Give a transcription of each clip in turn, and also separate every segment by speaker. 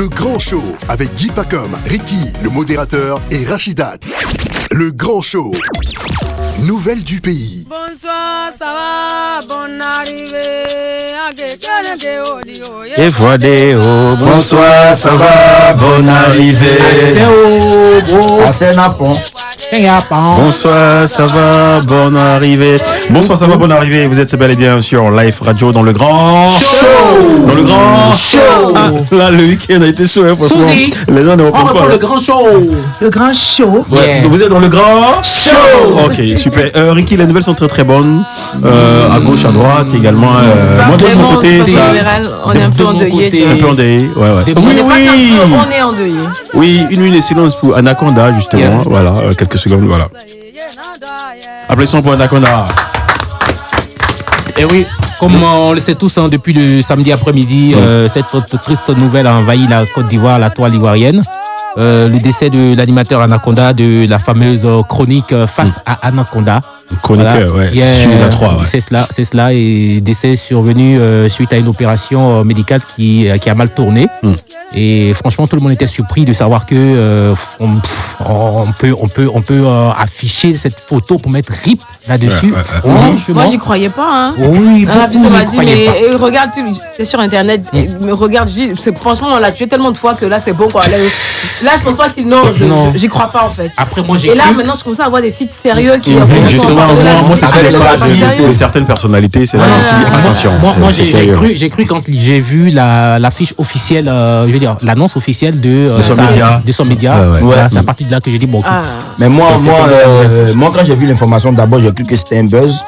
Speaker 1: Le Grand Show avec Guy Pacom, Ricky, le modérateur et Rachidat. Le Grand Show. Nouvelles du pays.
Speaker 2: Bonsoir, ça va, bonne arrivée.
Speaker 3: Et voilà, bonsoir, ça va, bonne arrivée. Bonsoir, ça va, bonne arrivée. Bonsoir, ça va, bonne arrivée. Vous êtes bel et bien sur Live Radio dans le Grand Show. Dans le Grand Show. Ah, là, le week-end a été chaud, hein, franchement. Les gens ne reprennent pas.
Speaker 4: Le Grand Show. Le Grand Show.
Speaker 3: Ouais.
Speaker 4: Yeah.
Speaker 3: Vous êtes dans le Grand Show. Ok, super. Ricky, les nouvelles sont très très bonnes. À gauche, à droite également. Moi, de mon côté, ça.
Speaker 2: Général, on est un peu endeuillé.
Speaker 3: Un peu endeuillé, ouais.
Speaker 2: On est endeuillé.
Speaker 3: Oui, une minute de silence pour Anaconda, justement. Yeah. Voilà, quelques secondes, voilà. Applaudissements pour Anaconda.
Speaker 4: Et oui, comme on le sait tous, hein, depuis le samedi après-midi, cette triste nouvelle a envahi la Côte d'Ivoire, la toile ivoirienne. Le décès de l'animateur Anaconda de la fameuse chronique Face à Anaconda.
Speaker 3: Chroniqueur, voilà. Sur la 3, ouais.
Speaker 4: C'est cela, et décès survenu suite à une opération médicale qui a mal tourné. Et franchement, tout le monde était surpris de savoir que on peut afficher cette photo pour mettre RIP là-dessus.
Speaker 2: Moi, j'y croyais pas. Hein.
Speaker 4: Oui,
Speaker 2: beaucoup m'a dit, mais regarde, c'était sur Internet. Mais regarde, franchement, on l'a tué tellement de fois que là, c'est bon, quoi. Là, je pense pas qu'il... Non, j'y crois pas, en fait.
Speaker 4: Après, moi,
Speaker 2: Et là, maintenant, je commence à avoir des sites sérieux qui...
Speaker 3: Justement, moi, c'est sur les artistes ou certaines personnalités, c'est là aussi, attention.
Speaker 4: Moi, j'ai cru quand j'ai vu l'affiche officielle, je veux dire, l'annonce officielle de son média. Voilà, c'est à partir de là que j'ai dit, bon,
Speaker 5: mais moi, quand j'ai vu l'information, d'abord, j'ai cru que c'était un buzz.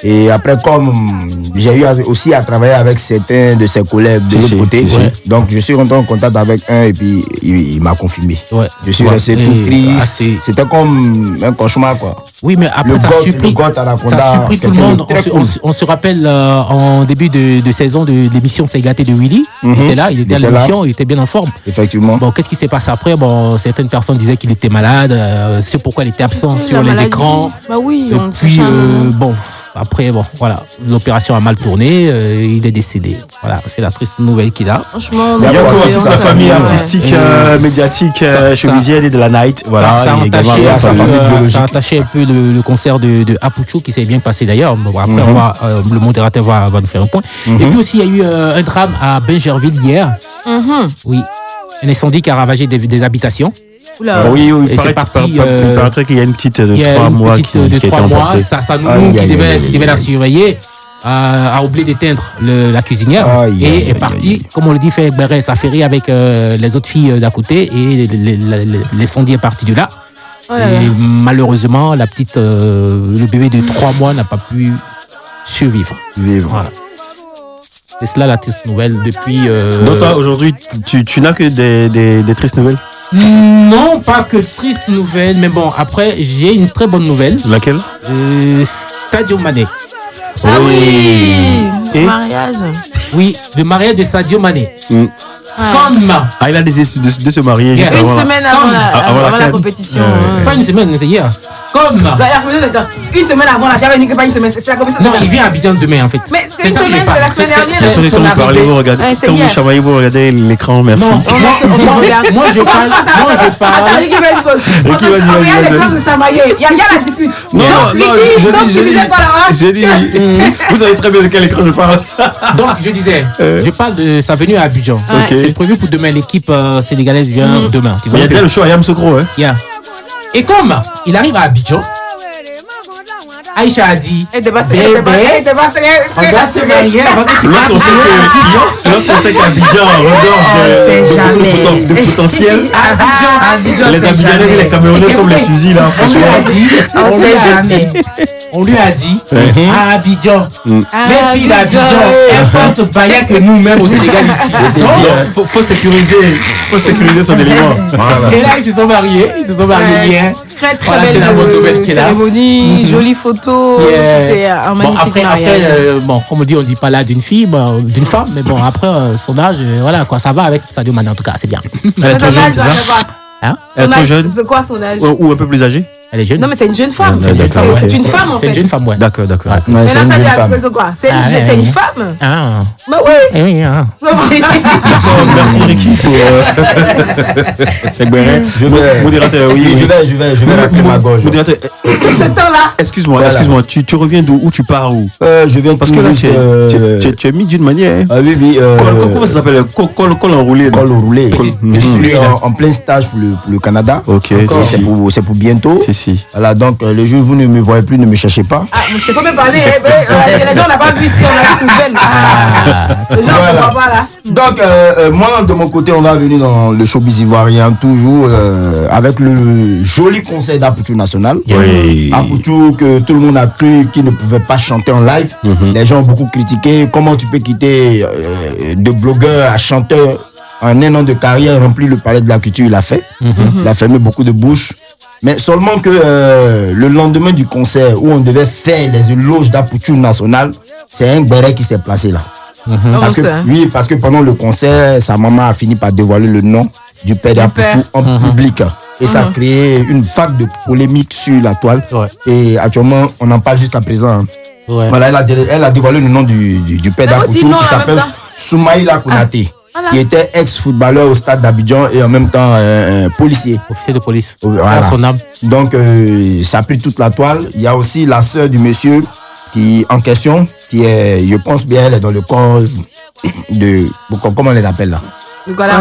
Speaker 5: Et après, comme j'ai eu aussi à travailler avec certains de ses collègues de l'autre côté, donc je suis rentré en contact avec un et puis il m'a confirmé. Je suis resté tout triste. C'était comme un cauchemar, quoi.
Speaker 4: Oui, mais après, ça surpris tout le monde. On se rappelle en début de saison de l'émission C'est gâté de Willy. Il était là, il était à l'émission, il était bien en forme.
Speaker 5: Effectivement.
Speaker 4: Bon, qu'est-ce qui s'est passé après? Bon, certaines personnes disaient qu'il était malade, c'est pourquoi il était absent sur les écrans.
Speaker 2: Bah oui.
Speaker 4: Et puis, bon. Après, bon, voilà, l'opération a mal tourné, il est décédé. Voilà, c'est la triste nouvelle qu'il a.
Speaker 2: Franchement,
Speaker 3: il y a encore toute sa famille artistique, médiatique, chemisienne et de la night. Voilà,
Speaker 4: ça a entaché un peu le concert de Apuchu qui s'est bien passé d'ailleurs. Bon, après, le modérateur va nous faire un point. Et puis aussi, il y a eu un drame à Bingerville hier. Oui, un incendie qui a ravagé des habitations.
Speaker 3: Oui,
Speaker 4: et c'est parti.
Speaker 3: Il paraîtrait qu'il y a une petite de 3 mois qui est emportée.
Speaker 4: Ça nous qui devait la surveiller a oublié d'éteindre la cuisinière et est parti, comme on le dit, faire béret sa féerie avec les autres filles d'à côté et l'incendie est parti de là. Et malheureusement, le bébé de 3 mois n'a pas pu survivre. Voilà. C'est cela la triste nouvelle depuis...
Speaker 3: Donc toi, aujourd'hui, tu n'as que des tristes nouvelles?
Speaker 4: Non, pas que triste nouvelle, mais bon, après, j'ai une très bonne nouvelle.
Speaker 3: Laquelle?
Speaker 4: Sadio Mané.
Speaker 2: Ah oui,
Speaker 4: le
Speaker 2: mariage.
Speaker 4: Oui, le mariage de Sadio Mané. Comme...
Speaker 3: il a décidé de se marier juste
Speaker 2: une semaine avant la compétition.
Speaker 4: Pas une semaine, c'est hier. Comme...
Speaker 2: La compétition, c'est une semaine avant, j'avais dit que pas une semaine, c'est la compétition.
Speaker 4: Non, il vient à Abidjan demain, en fait.
Speaker 2: Mais c'est une semaine de la semaine dernière.
Speaker 3: Quand vous parlez, vous regardez, quand vous chamaillez, vous regardez l'écran, merci.
Speaker 4: Moi, je parle.
Speaker 2: Attends, qui va une pause. Regarde l'écran de chamailler. Il y a la dispute.
Speaker 3: Non,
Speaker 2: donc tu disais quoi là-bas?
Speaker 3: J'ai dit, vous savez très bien de quel écran je parle.
Speaker 4: Donc, je disais, je parle de sa venue à Abidjan. C'est prévu pour demain, l'équipe sénégalaise vient demain.
Speaker 3: Il y a déjà le show à Yam Sokro, hein.
Speaker 4: Et comme il arrive à Abidjan, Aïcha a dit,
Speaker 2: on doit se
Speaker 4: marier avant que tu
Speaker 3: Lorsqu'on sait qu'Abidjan regorge de potentiel, les Abidjanais et les Camerounais comme les fusils là, franchement.
Speaker 4: On lui a dit, à Abidjan, les filles d'Abidjan, elles portent Baya que nous-mêmes au Sénégal ici.
Speaker 3: Faut sécuriser son élément.
Speaker 4: Et là, ils se sont mariés hier.
Speaker 2: Très belle cérémonie, jolie photo. C'était un magnifique mariage.
Speaker 4: Après, comme on dit, on dit pas là d'une fille, d'une femme, mais bon, après son âge, voilà quoi, ça va avec Sadio Mané en tout cas, c'est bien.
Speaker 3: Elle est trop jeune, c'est ça?
Speaker 4: Elle
Speaker 3: est trop jeune.
Speaker 2: C'est quoi son âge?
Speaker 3: Ou un peu plus âgée?
Speaker 4: Elle est jeune.
Speaker 2: Non, mais c'est une jeune femme.
Speaker 3: Ouais, d'accord,
Speaker 2: C'est
Speaker 3: ouais.
Speaker 2: une femme, en fait.
Speaker 4: C'est une jeune femme, ouais.
Speaker 3: D'accord.
Speaker 5: Ouais,
Speaker 2: Mais là,
Speaker 5: c'est
Speaker 2: ça
Speaker 5: une
Speaker 2: dit
Speaker 5: jeune
Speaker 2: à
Speaker 5: femme.
Speaker 2: cause de quoi? C'est une femme.
Speaker 4: Ah.
Speaker 2: Bah oui.
Speaker 4: Eh oui, ah.
Speaker 3: D'accord, merci Ricky pour Segberé. Modérateur, oui.
Speaker 5: Je vais rappeler ma gorge.
Speaker 3: Modérateur,
Speaker 2: Tout ce temps-là.
Speaker 3: excuse-moi,
Speaker 5: Voilà.
Speaker 3: tu reviens d'où? Où tu pars où?
Speaker 5: Je viens
Speaker 3: Parce que là, tu es mis d'une manière.
Speaker 5: Ah oui.
Speaker 3: Comment ça s'appelle? Col enroulé.
Speaker 5: Col roulé. Je suis
Speaker 4: Lui, là.
Speaker 5: en plein stage pour le Canada.
Speaker 3: Ok,
Speaker 5: Et
Speaker 3: si.
Speaker 5: c'est pour bientôt.
Speaker 3: Si.
Speaker 5: Voilà, donc le jour où vous ne me voyez plus, ne me cherchez pas.
Speaker 2: Ah, je sais pas même parler. Les gens n'ont pas vu si on a une nouvelle. Les gens ne voient pas là.
Speaker 5: Donc, moi, de mon côté, on va venir dans le showbiz ivoirien, toujours avec le joli concert d'Apoutou National.
Speaker 3: Oui.
Speaker 5: Apoutou, que tout le monde a cru qu'il ne pouvait pas chanter en live. Les gens ont beaucoup critiqué. Comment tu peux quitter de blogueur à chanteur en un an de carrière, rempli le palais de la culture? Il a fait. Il a fermé beaucoup de bouches. Mais seulement que le lendemain du concert, où on devait faire les éloges d'Apoutou National, c'est un béret qui s'est placé là. Parce que pendant le concert, sa maman a fini par dévoiler le nom du père d'Apoutou en public. Et ça a créé une vague de polémique sur la toile. Ouais. Et actuellement, on en parle jusqu'à présent. Ouais. Voilà, elle a dévoilé le nom du père d'Apoutou qui s'appelle Soumaïla Konaté. Voilà. Qui était ex-footballeur au stade d'Abidjan et en même temps policier.
Speaker 4: Officier de police.
Speaker 5: Voilà.
Speaker 4: Son âme.
Speaker 5: Donc, ça a pris toute la toile. Il y a aussi la sœur du monsieur en question, qui est, je pense bien, elle est dans le corps de... Comment on les appelle là?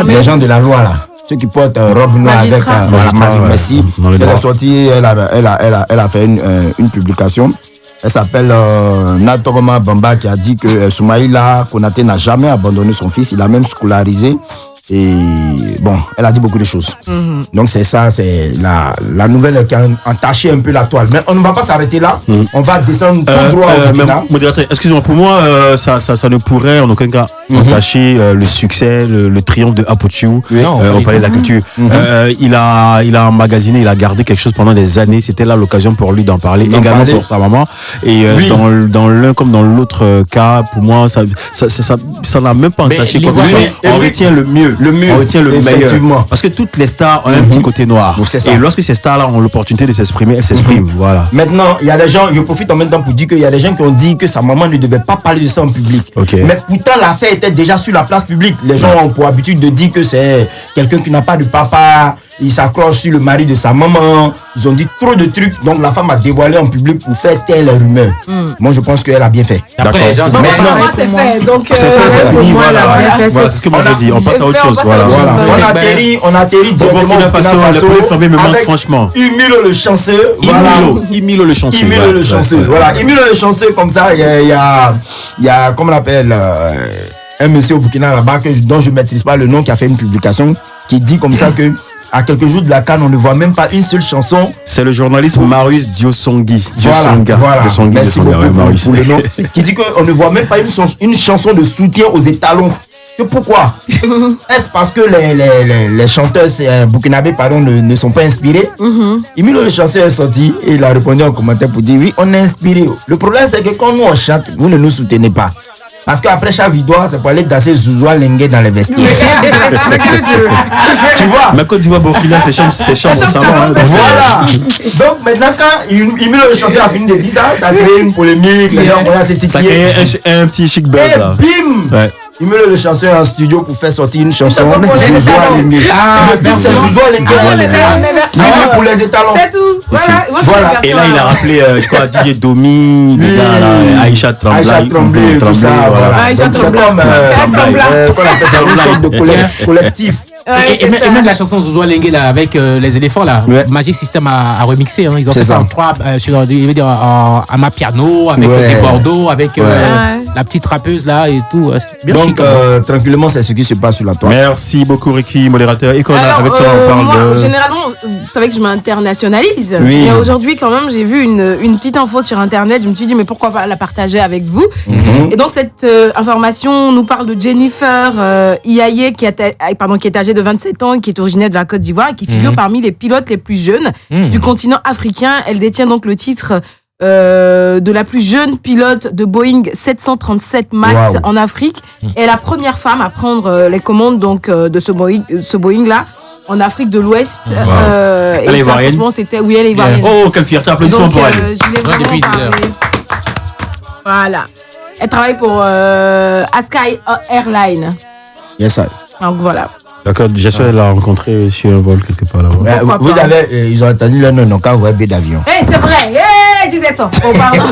Speaker 5: Les gens de la loi là. Ceux qui portent robe noire avec... Merci. Elle est sortie, elle a fait une publication. Elle s'appelle Natogoma Bamba, qui a dit que Soumaïla Konaté n'a jamais abandonné son fils. Il a même scolarisé. Et bon, elle a dit beaucoup de choses. Donc c'est ça, c'est la nouvelle qui a entaché un peu la toile. Mais on ne va pas s'arrêter là. On va descendre tout droit au Burkina.
Speaker 3: Modérateur, excusez-moi, pour moi, ça ne pourrait en aucun cas entacher le succès, le triomphe de Apoutou au Palais de la Culture. Il a emmagasiné, il a gardé quelque chose pendant des années. C'était là l'occasion pour lui d'en parler, également pour sa maman. Et dans l'un comme dans l'autre cas, pour moi, ça n'a même pas entaché quoi que ce soit. On retient le mieux. On retient le meilleur. Parce que toutes les stars ont un petit côté noir. Et lorsque ces stars-là ont l'opportunité de s'exprimer, elles s'expriment. Voilà.
Speaker 5: Maintenant, il y a des gens, je profite en même temps pour dire qu'il y a des gens qui ont dit que sa maman ne devait pas parler de ça en public. Mais pourtant, l'affaire était déjà sur la place publique. Les gens ont pour habitude de dire que c'est quelqu'un qui n'a pas de papa. Il s'accroche sur le mari de sa maman. Ils ont dit trop de trucs. Donc la femme a dévoilé en public pour faire taire les rumeurs. Moi, je pense qu'elle a bien fait.
Speaker 3: D'accord.
Speaker 2: Maintenant, c'est fait. Donc,
Speaker 3: voilà ce que moi je dis. On passe à autre chose. Voilà.
Speaker 5: On atterrit directement
Speaker 3: au Faso. Le premier famille me manque franchement.
Speaker 5: Imilo le chanceux.
Speaker 3: Imilo le chanceux.
Speaker 5: Imilo le chanceux. Voilà. Imilo le chanceux, comme ça, il y a comment on l'appelle, un monsieur au Burkina là-bas dont je ne maîtrise pas le nom, qui a fait une publication qui dit comme ça que à quelques jours de la CAN, on ne voit même pas une seule chanson.
Speaker 3: C'est le journaliste Marius Diosongi.
Speaker 5: Voilà. Merci beaucoup pour le nom. Qui dit qu'on ne voit même pas une chanson de soutien aux étalons. Que pourquoi? Est-ce parce que les chanteurs burkinabés ne sont pas inspirés? Emilio le chanteur est sorti et il a répondu en commentaire pour dire oui, on est inspiré. Le problème, c'est que quand nous on chante, vous ne nous soutenez pas. Parce qu'après chaque vidéo, c'est pour aller danser Zouzoua Lengue dans les vestiaires. Tu vois?
Speaker 3: Mais Côte d'Ivoire, Burkina, c'est chambre au salon.
Speaker 5: Voilà. Donc maintenant, quand Emilio le chanteur a fini de dire ça, ça a créé une polémique. Les gens ont été
Speaker 3: ça a créé un petit chic buzz là.
Speaker 5: Bim! Ouais. Il met le chanteur en studio pour faire sortir une chanson Zouzoua Lengue. C'est Zouzoua Lengue. Pour les étalons.
Speaker 2: C'est tout.
Speaker 5: Voilà.
Speaker 3: Et là, il a rappelé, je crois, DJ Domi, Aïcha Tremblay,
Speaker 5: tout ça. C'est comme une sorte de collectif.
Speaker 4: Et même la chanson Zouzoua Lengue là, avec les éléphants là, Magic System a remixé. Ils ont fait ça en trois, en amapiano, avec des Bordeaux, avec la petite rappeuse là et tout. Bien
Speaker 5: donc, tranquillement, c'est ce qui se passe sur la toile.
Speaker 3: Merci beaucoup, Ricky, modérateur. Et avec toi, on parle
Speaker 2: moi, généralement, vous savez que je m'internationalise. Mais aujourd'hui, quand même, j'ai vu une petite info sur Internet. Je me suis dit, mais pourquoi pas la partager avec vous? Et donc, cette information nous parle de Jennifer Iaye, qui est âgée de 27 ans, qui est originaire de la Côte d'Ivoire, et qui figure parmi les pilotes les plus jeunes du continent africain. Elle détient donc le titre de la plus jeune pilote de Boeing 737 MAX en Afrique. Et la première femme à prendre les commandes donc de ce Boeing là. en Afrique de l'Ouest.
Speaker 3: Elle est ivoirienne.
Speaker 2: Franchement, c'était... Oui, elle est ivoirienne.
Speaker 3: Oh, quelle fierté, applaudissements pour elle.
Speaker 2: Je voulais vraiment parler. Voilà. Elle travaille pour Askai Airlines.
Speaker 5: Yes, sir.
Speaker 2: Donc voilà.
Speaker 3: D'accord, j'espère la rencontrer sur un vol quelque part là-bas.
Speaker 5: Vous avez, ils ont entendu le nom quand vous avez billet d'avion.
Speaker 2: C'est vrai. Disais ça. Oh, pardon.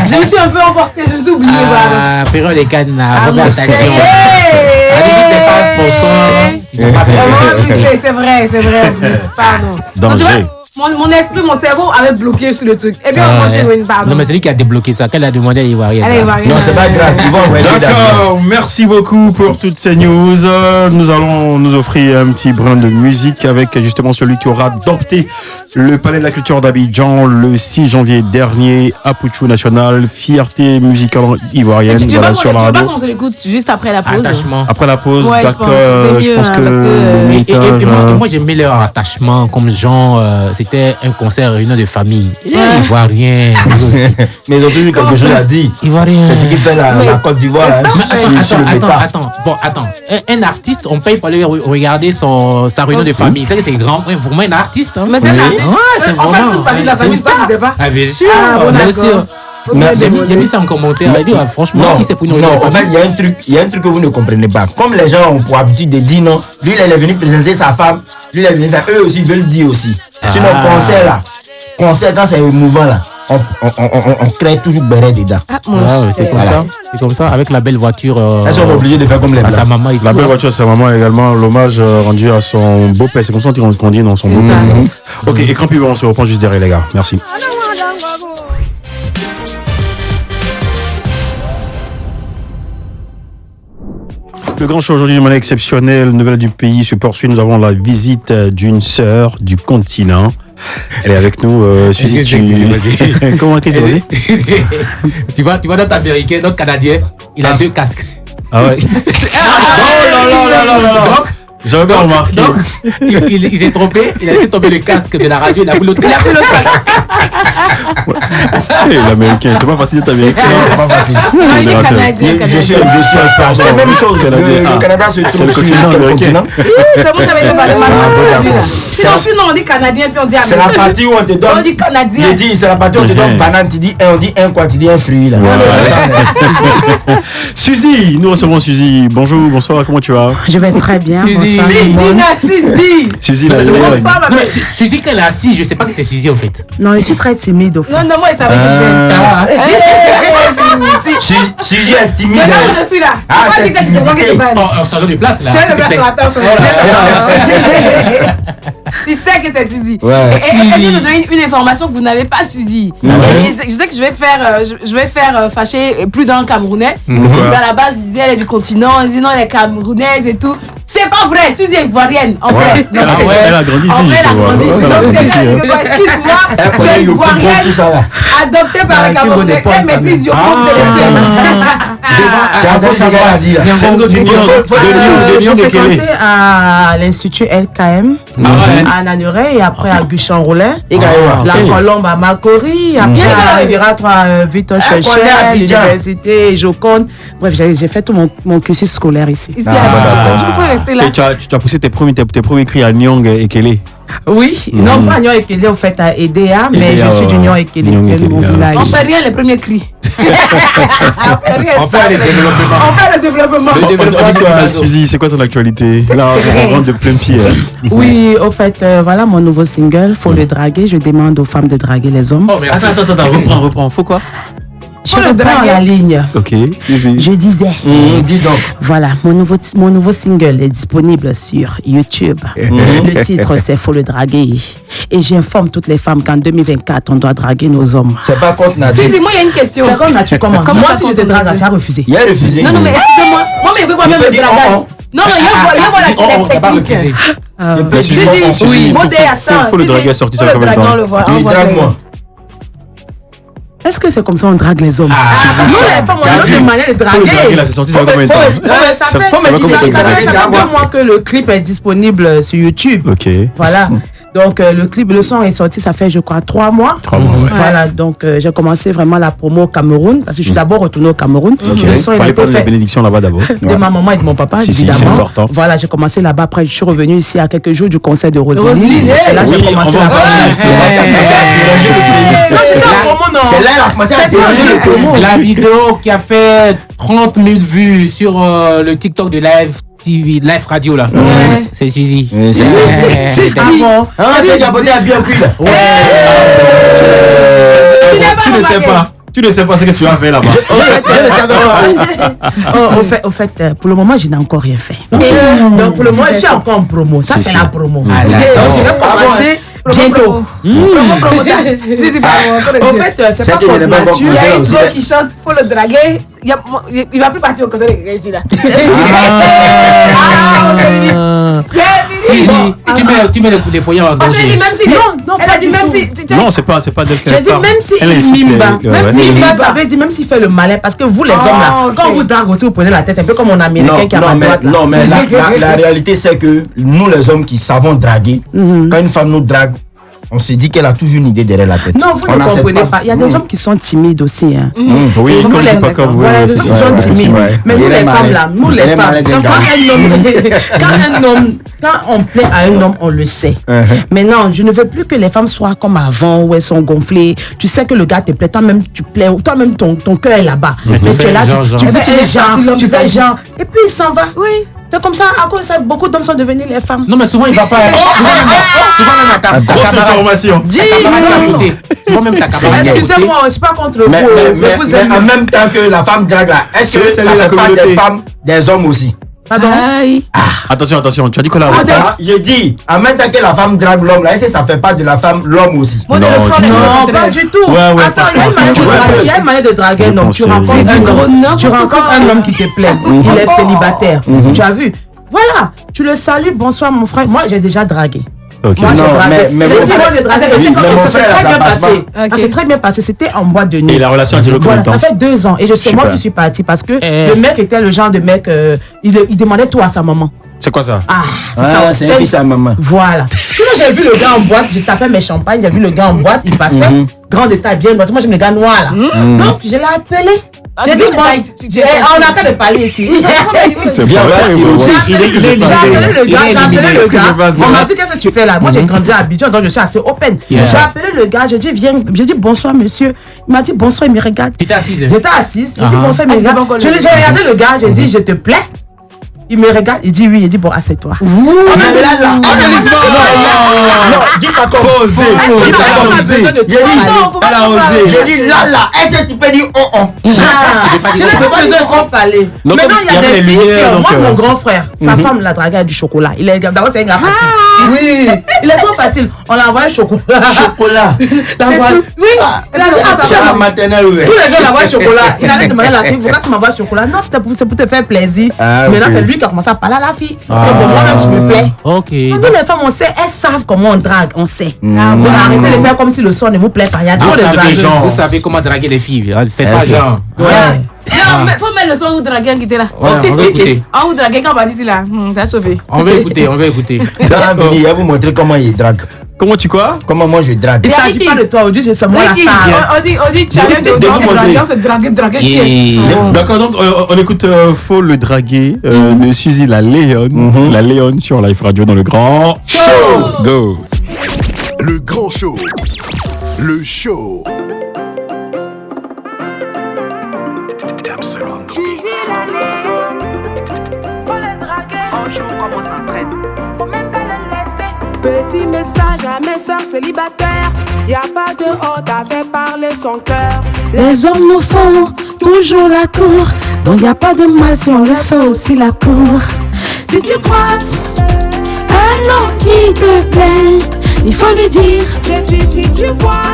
Speaker 2: Je me suis un peu emportée, je me suis oubliée.
Speaker 4: Période des cannes,
Speaker 2: attention. C'est vrai. En plus. Pardon.
Speaker 3: Danger.
Speaker 2: Mon esprit, mon cerveau avait bloqué sur le truc. Eh bien, moi, je suis une pardon.
Speaker 4: Non, mais c'est lui qui a débloqué ça. Qu'elle a demandé à l'Ivoirienne.
Speaker 5: Non, c'est pas grave. Ils vont envoyer
Speaker 3: d'accord, merci beaucoup pour toutes ces news. Nous allons nous offrir un petit brin de musique avec justement celui qui aura dompté le Palais de la Culture d'Abidjan le 6 janvier dernier à Pouchou National. Fierté musicale ivoirienne.
Speaker 2: Tu veux
Speaker 3: voilà,
Speaker 2: pas qu'on se l'écoute juste après la pause?
Speaker 4: Attachement.
Speaker 3: Après la pause,
Speaker 2: ouais,
Speaker 3: d'accord. Je pense que
Speaker 4: moi j'aimais leur attachement comme genre c'était un concert réunion de famille. Ivoirien.
Speaker 5: Mais ils ont toujours quelque chose à dire.
Speaker 4: Ivoirien.
Speaker 5: C'est ce qui fait la Côte d'Ivoire.
Speaker 4: Attends. Un artiste, on paye pour aller regarder sa réunion de famille. C'est que c'est grand. Pour moi, un artiste.
Speaker 2: Mais c'est un artiste.
Speaker 4: Ouais, c'est
Speaker 2: on fait tous partie de la famille, tu sais pas?
Speaker 4: Ah, bien sûr.
Speaker 2: Bien sûr.
Speaker 4: J'ai mis ça en commentaire. Franchement, si c'est pour une réunion de famille.
Speaker 5: En fait, il y a un truc que vous ne comprenez pas. Comme les gens ont pour habitude de dire non, lui, il est venu présenter sa femme, lui, il est venu faire. Eux aussi, ils veulent dire aussi. Sinon, concert, quand c'est émouvant, là, on crée toujours béret dedans.
Speaker 4: C'est comme ça. C'est comme ça, avec la belle voiture.
Speaker 5: Elles sont obligées de faire comme les blancs.
Speaker 4: Sa maman.
Speaker 3: La belle voiture, sa maman également, l'hommage rendu à son beau-père. C'est comme ça qu'on dit dans son beau-père. Ok, écran pivot, on se reprend juste derrière, les gars. Merci. Le grand show aujourd'hui, de manière exceptionnelle, nouvelle du pays se poursuit. Nous avons la visite d'une sœur du continent. Elle est avec nous, Suzy. Comment qu'est-ce que c'est?
Speaker 4: Tu vois notre américain, notre canadien, il a deux casques.
Speaker 3: Ah ouais. Donc, j'avais bien remarqué.
Speaker 4: Donc, il s'est trompé, il a laissé tomber le casque de la radio, il a pris l'autre casque.
Speaker 3: L'américain, c'est pas facile d'être américain.
Speaker 5: Non, c'est pas facile.
Speaker 2: Il est canadien.
Speaker 5: Je suis expert. C'est la même chose. Le Canada se trouve sur le continent.
Speaker 2: C'est bon, ça va être pas le mal. Sinon, on dit canadien, puis on dit américain.
Speaker 5: C'est la partie où on te donne.
Speaker 2: On dit canadien.
Speaker 5: J'ai dit, c'est la partie où on te donne banane. Tu dis on dit un quoi, tu dis un fruit là.
Speaker 3: Suzy, nous recevons Suzy. Bonjour, bonsoir, comment tu vas?
Speaker 6: Je vais très bien.
Speaker 4: Suzy.
Speaker 3: Suzy,
Speaker 2: bonsoir, ma belle.
Speaker 4: Suzy, quand elle est assise, je sais pas que c'est Suzy en fait.
Speaker 6: Non, je suis très timide au fait.
Speaker 2: Non, moi, ça va
Speaker 5: Suzy est timide.
Speaker 2: Non, je suis là.
Speaker 5: Ah, c'est timidité.
Speaker 4: On s'en donne de place là.
Speaker 2: Tu as de place, attends. Tu sais que c'est Suzy. Elle vient de donner une information que vous n'avez pas, Suzy. Je sais que je vais faire fâcher plus d'un Camerounais. À la base, ils disaient elle est du continent, ils disaient non, elle est camerounaise et tout. C'est pas vrai, Suzy est ivoirienne. En vrai.
Speaker 3: Elle a grandi ici.
Speaker 2: Elle a grandi ici. Donc, excuse-moi, tu es ivoirienne, adoptée par les Camerounais. Elle maîtrise Yoko.
Speaker 6: J'ai fréquenté à l'Institut LKM à Nanuret et après à Guchan-Roulin, la Colombe à Makori, après à Riviera 3 Victor Chechel, l'université Joconde. Bref, j'ai fait tout mon cursus scolaire ici.
Speaker 2: Ici à
Speaker 3: et tu as poussé tes premiers cris à Nyong et Kele.
Speaker 6: Oui, non pas Nyong et Kele, en fait à EDA, mais je suis du Nyong et Kele, c'est mon village.
Speaker 2: On fait rien les premiers cris.
Speaker 4: On fait le développement.
Speaker 3: Suzy, c'est quoi ton actualité? Là, on rentre de plein pied.
Speaker 6: Oui, au fait, voilà mon nouveau single, Faut le draguer. Je demande aux femmes de draguer les hommes.
Speaker 3: Attends, reprends. Faut quoi?
Speaker 6: Je reprends la ligne.
Speaker 3: Ok.
Speaker 6: Je disais.
Speaker 5: Dis donc.
Speaker 6: Voilà, mon nouveau single est disponible sur YouTube. Le titre, c'est Faut le draguer. Et j'informe toutes les femmes qu'en 2024, on doit draguer nos hommes.
Speaker 5: C'est pas contre nature.
Speaker 2: Excusez-moi, il y a une question.
Speaker 6: C'est comme nature, comment? Moi, si je te drague, tu as refusé.
Speaker 5: Il a refusé.
Speaker 2: Non, mais excusez-moi. Moi, mais je veux voir même le dragage. Non, il y a la technique. Oui,
Speaker 3: faut le draguer sorti ça comme temps.
Speaker 5: Tu drague-moi.
Speaker 6: Est-ce que c'est comme ça on drague les hommes?
Speaker 2: Non, les femmes, on a une manière de draguer.
Speaker 3: Faut le draguer là, c'est sorti ça combien de temps?
Speaker 6: Ça fait 2 mois que le clip est disponible sur YouTube.
Speaker 3: Ok.
Speaker 6: Voilà. Donc, le son est sorti, ça fait, je crois, 3 mois.
Speaker 3: 3 mois, ouais.
Speaker 6: Voilà, donc j'ai commencé vraiment la promo au Cameroun, parce que je suis d'abord retournée au Cameroun.
Speaker 3: Le son, il a été fait la bénédiction là-bas d'abord.
Speaker 6: De ma maman et de mon papa, évidemment.
Speaker 3: C'est important.
Speaker 6: Voilà, j'ai commencé là-bas. Après, je suis revenue ici à quelques jours du concert de Rosalie. C'est là que j'ai commencé là-bas. Non, j'étais en promo, non.
Speaker 5: C'est là qu'elle a commencé à déranger le promo.
Speaker 4: La vidéo qui a fait 30 000 vues sur le TikTok de Live TV, Live Radio là. Ouais. C'est Suzy.
Speaker 5: C'est
Speaker 6: bon.
Speaker 5: C'est Gaboté à bien cuit là.
Speaker 3: Tu ne sais pas. Tu ne sais pas ce que tu as fait là-bas.
Speaker 5: Je ne savais pas.
Speaker 6: Au fait, pour le moment, je n'ai encore rien fait. Donc, pour le moment, je suis encore en promo. Ça, c'est la promo. Donc, je vais commencer bientôt. Au fait, c'est pas contre nature.
Speaker 2: Il y a une voix qui chante, faut le draguer. Il va plus partir au concert de Gracie là.
Speaker 4: Tu mets les foyers en danger.
Speaker 6: Non,
Speaker 2: elle a dit même si.
Speaker 3: Non, c'est pas d'elle qu'elle
Speaker 6: parle. J'ai dit même si il mimba. Ça veut dire même s'il fait le malin. Parce que vous, les hommes là, quand on vous drague aussi, vous prenez la tête un peu comme un Américain qui a pas droite là.
Speaker 5: Non, mais la réalité, c'est que nous, les hommes qui savons draguer, quand une femme nous drague, on se dit qu'elle a toujours une idée derrière la tête.
Speaker 6: Non, vous ne comprenez pas. Il y a des hommes qui sont timides aussi. Hein.
Speaker 3: Oui,
Speaker 6: nous, les
Speaker 3: pas comme vous.
Speaker 6: Voilà, des hommes qui sont timides. Mais nous, les femmes là, nous, les femmes, quand on plaît à un homme, on le sait. Maintenant, je ne veux plus que les femmes soient comme avant, où elles sont gonflées. Tu sais que le gars te plaît, toi-même, tu plais. Toi-même, ton cœur est là-bas. Mais tu es là, tu fais genre. Et puis, il s'en va. Oui. C'est comme ça, à cause de ça, beaucoup d'hommes sont devenus les femmes.
Speaker 4: Non, mais souvent, il va pas. Souvent, même à ta
Speaker 3: grosse information.
Speaker 4: Souvent, même ta camarade.
Speaker 6: Excusez-moi, je suis pas contre vous.
Speaker 5: Mais en même temps que la femme drague là, est-ce que ça fait pas des femmes, des hommes aussi?
Speaker 6: Pardon?
Speaker 3: Attention, tu as dit quoi là?
Speaker 5: Je dis, en même temps que la femme drague l'homme là, est-ce que ça fait pas de la femme l'homme aussi?
Speaker 6: Non, pas du tout. Attends, il y a une manière de draguer un homme. Tu rencontres un homme qui te plaît. Il est célibataire. Tu as vu? Voilà, tu le salues, bonsoir mon frère. Moi, j'ai déjà dragué.
Speaker 3: Okay.
Speaker 6: Moi, j'ai dragué. C'est très bien passé. C'était en boîte de nuit.
Speaker 3: Et la relation a duré combien de temps?
Speaker 6: Ça fait 2 ans. Et je sais moi qui suis partie parce que le mec était le genre de mec, il demandait tout à sa maman.
Speaker 3: C'est quoi ça?
Speaker 5: C'est un fils à maman.
Speaker 6: Voilà. Sinon, j'ai vu le gars en boîte, j'ai tapé mes champagnes, j'ai vu le gars en boîte, il passait, grand détail, bien. Moi, j'aime les gars noirs là. Donc, je l'ai appelé. J'ai dit, on n'a pas de parler ici.
Speaker 3: C'est bien,
Speaker 6: j'ai appelé le gars. On m'a dit, qu'est-ce que tu fais là? Moi, j'ai grandi à Abidjan, donc je suis assez open. J'ai appelé le gars, je dis, viens. J'ai dit, bonsoir, monsieur. Il m'a dit, bonsoir, il me regarde.
Speaker 4: Tu étais assise?
Speaker 6: J'étais assise. J'ai dit, bonsoir, il me regarde. J'ai regardé le gars, j'ai dit, je te plais? Il me regarde, il dit oui, il dit bon, assieds-toi.
Speaker 5: Non, dis pas comme osé. J'ai dit là, est-ce que tu peux dire oh?
Speaker 6: Je ne peux pas dire qu'on parler. Maintenant, il y a des filles moi, mon grand frère, sa femme l'a dragué avec du chocolat. D'abord, c'est un gars facile. Oui, il est trop facile. On l'a envoyé chocolat.
Speaker 5: Chocolat.
Speaker 6: Oui.
Speaker 5: C'est la maternelle, oui.
Speaker 6: Tous les gens l'envoient chocolat. Il allait demander à la fille, pourquoi tu m'envoies chocolat? Non, c'est pour te faire plaisir. Maintenant, c'est lui qui a commencé à parler à la fille. Bon, moi-même, je me plais.
Speaker 4: Ok.
Speaker 6: Nous, les femmes, on sait, elles savent comment on drague, on sait. Donc, arrêtez de faire comme si le son ne vous plaît pas. Il y a trop de dragueuses.
Speaker 4: Vous savez comment draguer les filles. Faites pas genre.
Speaker 2: Non, mais faut mettre le son où draguer un qui était là.
Speaker 4: On va écouter.
Speaker 2: Où draguer quand on va d'ici là. T'as sauvé.
Speaker 4: On va écouter.
Speaker 5: Dans il va vous montrer comment il drague.
Speaker 3: Comment tu quoi?
Speaker 5: Comment moi je drague?
Speaker 6: Il ne s'agit pas de toi, Audi, c'est moi la star.
Speaker 2: On dit challenge de draguer, c'est draguer.
Speaker 3: D'accord, donc on écoute Faut le draguer de Suzy la Léonne. La Léonne sur Live Radio dans le grand show. Go.
Speaker 1: Le grand show. Le show.
Speaker 7: Faut le draguer. On joue comme on s'entraîne. Faut même pas le laisser. Petit message à mes soeurs célibataires. Y a pas de honte à faire parler son cœur.
Speaker 8: Les hommes nous font toujours la cour. Donc y a pas de mal si on le fait aussi la cour. Si tu croises un homme qui te plaît, il faut lui dire
Speaker 7: je dis si tu vois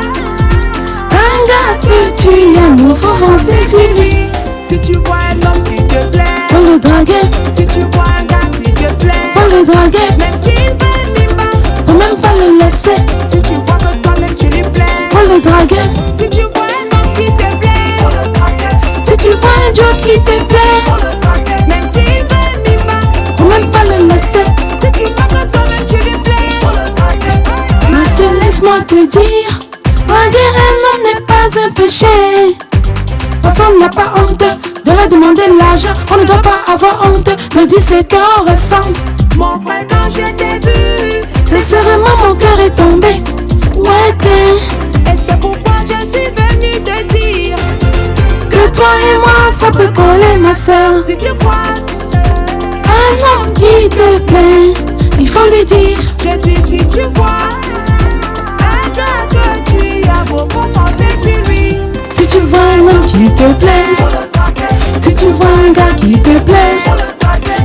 Speaker 8: un gars que tu aimes, il faut foncer sur lui.
Speaker 7: Si tu vois un homme qui te plaît,
Speaker 8: faut le draguer.
Speaker 7: Si tu vois un gars qui te plaît,
Speaker 8: faut le draguer.
Speaker 7: Même s'il fait mimba,
Speaker 8: faut même pas le laisser.
Speaker 7: Si tu vois que toi-même tu lui plais,
Speaker 8: faut le draguer.
Speaker 7: Si tu vois un homme qui te plaît, faut le draguer.
Speaker 8: Si tu vois un Joe qui te plaît,
Speaker 7: faut le draguer. Même s'il fait mimba,
Speaker 8: faut même pas le laisser.
Speaker 7: Si tu vois que toi-même tu lui plais, faut le draguer.
Speaker 8: te dire, draguer un homme n'est pas un péché. Personne n'a pas honte de leur demander l'argent. On ne doit pas avoir honte de dire ce qu'on ressent.
Speaker 7: Mon frère, quand je t'ai vu,
Speaker 8: sincèrement mon cœur est tombé. Ouais,
Speaker 7: et c'est pourquoi je suis venue te dire
Speaker 8: que toi et moi ça peut coller, ma soeur.
Speaker 7: Si tu croises
Speaker 8: un homme qui te plaît, il faut lui dire.
Speaker 7: Je dis si tu vois un gars que tu as beaucoup pensé sur lui.
Speaker 8: Si tu vois un homme qui te plaît, si tu vois un gars qui te plaît,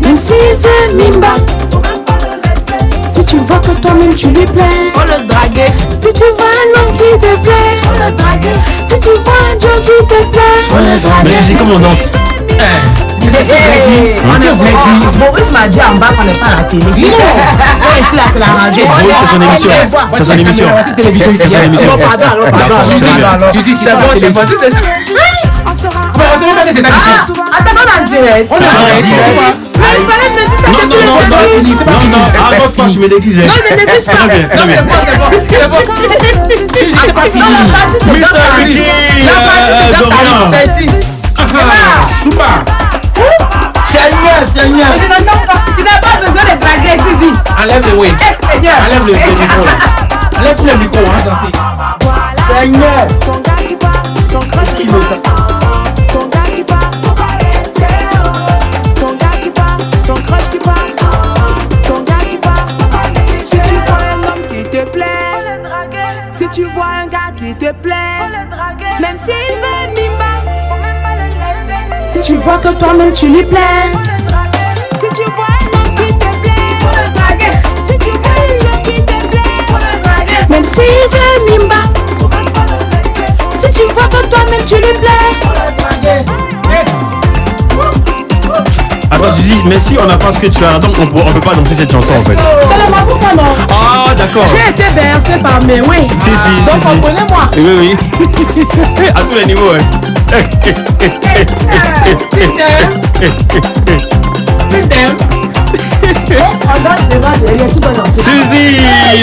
Speaker 8: même s'il veut mimba, si tu vois que toi-même tu lui plais,
Speaker 2: faut le draguer.
Speaker 8: Si tu vois un homme qui te plaît, faut le draguer. Si tu vois un Joe qui te plaît, faut le draguer.
Speaker 3: Mais Suzy, comment on danse?
Speaker 6: Boris m'a dit en bas qu'on n'est pas à la télé. Non, ici là c'est la radio.
Speaker 3: Boris, c'est son émission. C'est son émission. C'est son émission.
Speaker 6: Pardon. Suzy, tu sais on sera. On sait même pas que c'est ta question. Attends, on est en direct. On est en direct. Mais il fallait me dire ça.
Speaker 3: Non, à fois tu me déguises.
Speaker 6: Non, ne néglige pas.
Speaker 3: Très bien.
Speaker 6: C'est bon. Suzy, c'est pas fini. Non, la partie de danse, c'est ici.
Speaker 4: Super.
Speaker 5: Seigneur.
Speaker 2: Je n'entends pas. Tu n'as pas besoin de draguer, Suzy.
Speaker 4: Enlève le Enlève le micro là. Enlève tout le micro, hein, danser.
Speaker 5: Seigneur.
Speaker 7: Ton gars qui part, ton crush qui part. Ton gars qui part, ton gars qui part, ton crush qui part. Ton gars qui part. Si tu vois un homme qui te plaît, faut le draguer. Si tu vois un gars qui te plaît, faut le draguer. Même s'il veut mimba, faut même pas le laisser.
Speaker 8: Si tu vois que toi-même tu lui plais,
Speaker 7: faut le draguer. Si tu vois un homme qui te plaît, faut le draguer. Si tu vois un homme qui te plaît, faut le draguer.
Speaker 8: même s'il veut mimba.
Speaker 7: Faut même pas le laisser.
Speaker 8: Si tu vois que toi-même tu lui plais,
Speaker 7: Faut le draguer.
Speaker 3: Attends, Suzy, mais si on n'a pas ce que tu as, donc on peut pas danser cette chanson en fait.
Speaker 8: c'est le Mabouka, non?
Speaker 3: Ah, d'accord.
Speaker 6: J'ai été bercé par mes oui.
Speaker 3: Si.
Speaker 6: Donc comprenez-moi.
Speaker 3: Oui. À tous les niveaux,
Speaker 6: On donne devant derrière tout dans danser.
Speaker 3: Suzy,